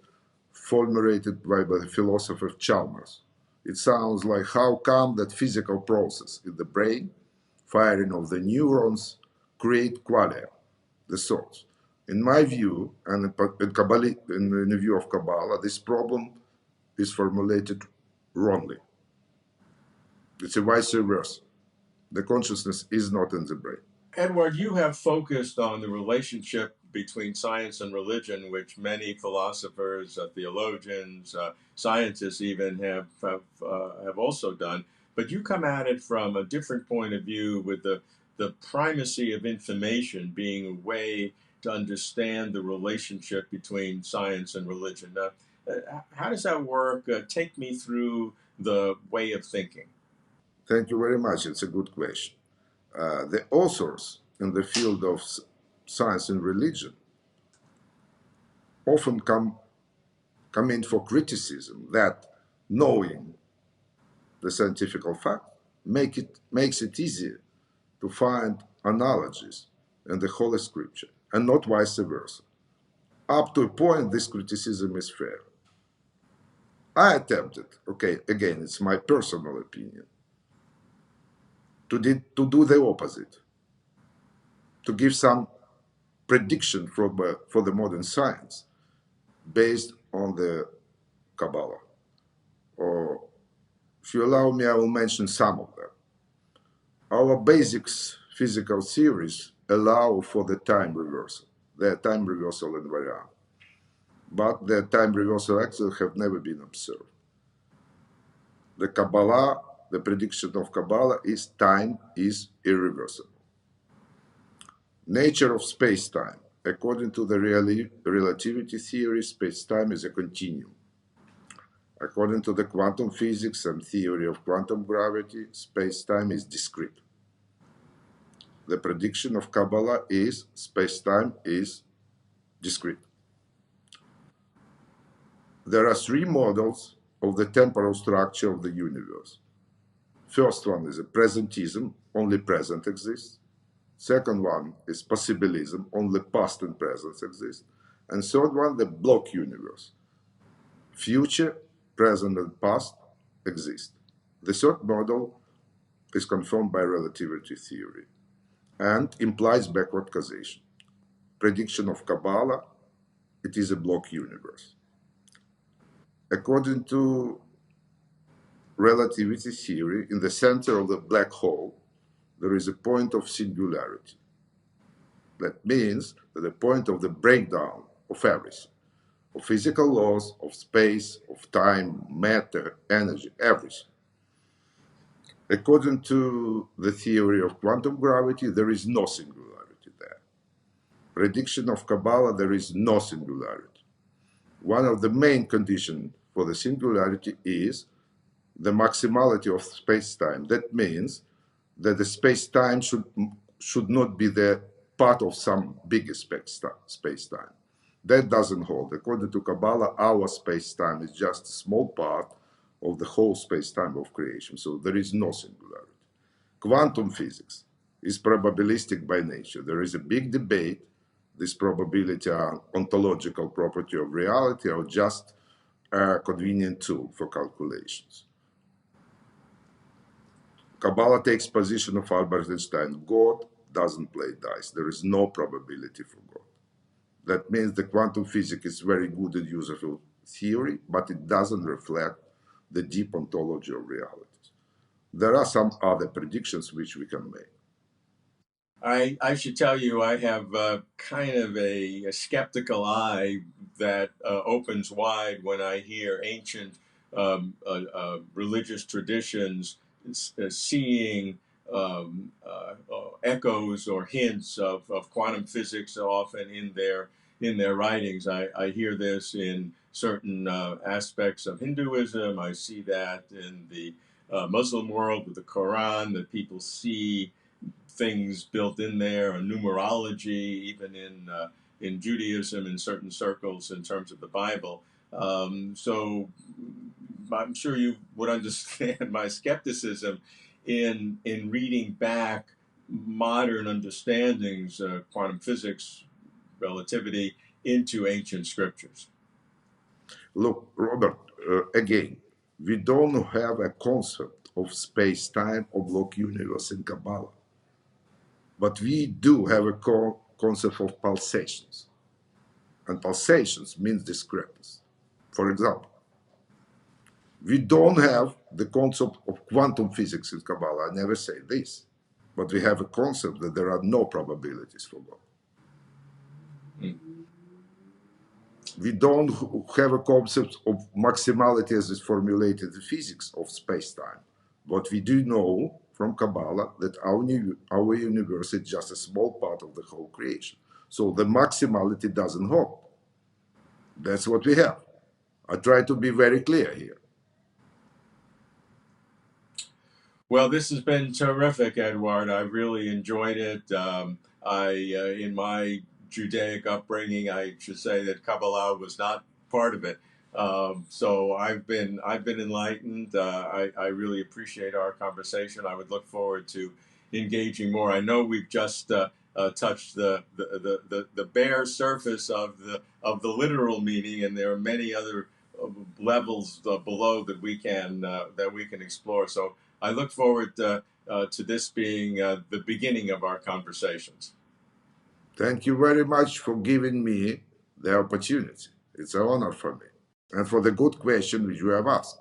Speaker 2: formulated by the philosopher Chalmers. It sounds like, how come that physical process in the brain, firing of the neurons, create qualia, the thoughts? In my view, and in the view of Kabbalah, this problem is formulated wrongly. It's a vice versa. The consciousness is not in the brain.
Speaker 1: Eduard, you have focused on the relationship between science and religion, which many philosophers, theologians, scientists even have also done. But you come at it from a different point of view, with the primacy of information being a way to understand the relationship between science and religion. How does that work? Take me through the way of thinking.
Speaker 2: Thank you very much. It's a good question. The authors in the field of science and religion often come in for criticism that knowing the scientific fact makes it easier to find analogies in the Holy Scripture, and not vice versa. Up to a point, this criticism is fair. I attempted, okay, again, it's my personal opinion, to do the opposite, to give some prediction for the modern science based on the Kabbalah, or If you allow me, I will mention some of them. Our basics physical theories allow for the time reversal. They are time reversal invariant. But their time reversal actually have never been observed. The Kabbalah, the prediction of Kabbalah is time is irreversible. Nature of space-time. According to the relativity theory, space-time is a continuum. According to the quantum physics and theory of quantum gravity, space-time is discrete. The prediction of Kabbalah is space-time is discrete. There are three models of the temporal structure of the universe. First one is a presentism, only present exists. Second one is possibilism, only past and present exist. And third one, the block universe. Future, present, and past exist. The third model is confirmed by relativity theory and implies backward causation. Prediction of Kabbalah, it is a block universe. According to relativity theory, in the center of the black hole, there is a point of singularity. That means that the point of the breakdown of everything, of physical laws, of space, of time, matter, energy, everything. According to the theory of quantum gravity, there is no singularity there. Prediction of Kabbalah, there is no singularity. One of the main conditions for the singularity is the maximality of space-time. That means that the space-time should not be the part of some bigger space-time. That doesn't hold. According to Kabbalah, our space-time is just a small part of the whole space-time of creation. So there is no singularity. Quantum physics is probabilistic by nature. There is a big debate. This probability are ontological property of reality or just a convenient tool for calculations. Kabbalah takes position of Albert Einstein. God doesn't play dice. There is no probability for God. That means the quantum physics is very good and useful theory, but it doesn't reflect the deep ontology of realities. There are some other predictions which we can make.
Speaker 1: I should tell you, I have kind of a skeptical eye that opens wide when I hear ancient religious traditions seeing echoes or hints of quantum physics often in their writings. I hear this in certain aspects of Hinduism. I see that in the Muslim world with the Quran, that people see things built in there, and numerology, even in Judaism, in certain circles, in terms of the Bible. So I'm sure you would understand my skepticism in reading back modern understandings, quantum physics, relativity, into ancient scriptures.
Speaker 2: Look, Robert, again, we don't have a concept of space-time or block universe in Kabbalah. But we do have a concept of pulsations. And pulsations means discrepancy. For example, we don't have the concept of quantum physics in Kabbalah. I never say this. But we have a concept that there are no probabilities for God. We don't have a concept of maximality as is formulated in physics of space-time. But we do know from Kabbalah that our universe is just a small part of the whole creation. So the maximality doesn't hold. That's what we have. I try to be very clear here.
Speaker 1: Well, this has been terrific, Eduard. I really enjoyed it. In my Judaic upbringing, I should say that Kabbalah was not part of it. So I've been enlightened. I really appreciate our conversation. I would look forward to engaging more. I know we've just touched the bare surface of the literal meaning, and there are many other levels below that we can explore. So I look forward to this being the beginning of our conversations.
Speaker 2: Thank you very much for giving me the opportunity. It's an honor for me, and for the good question which you have asked.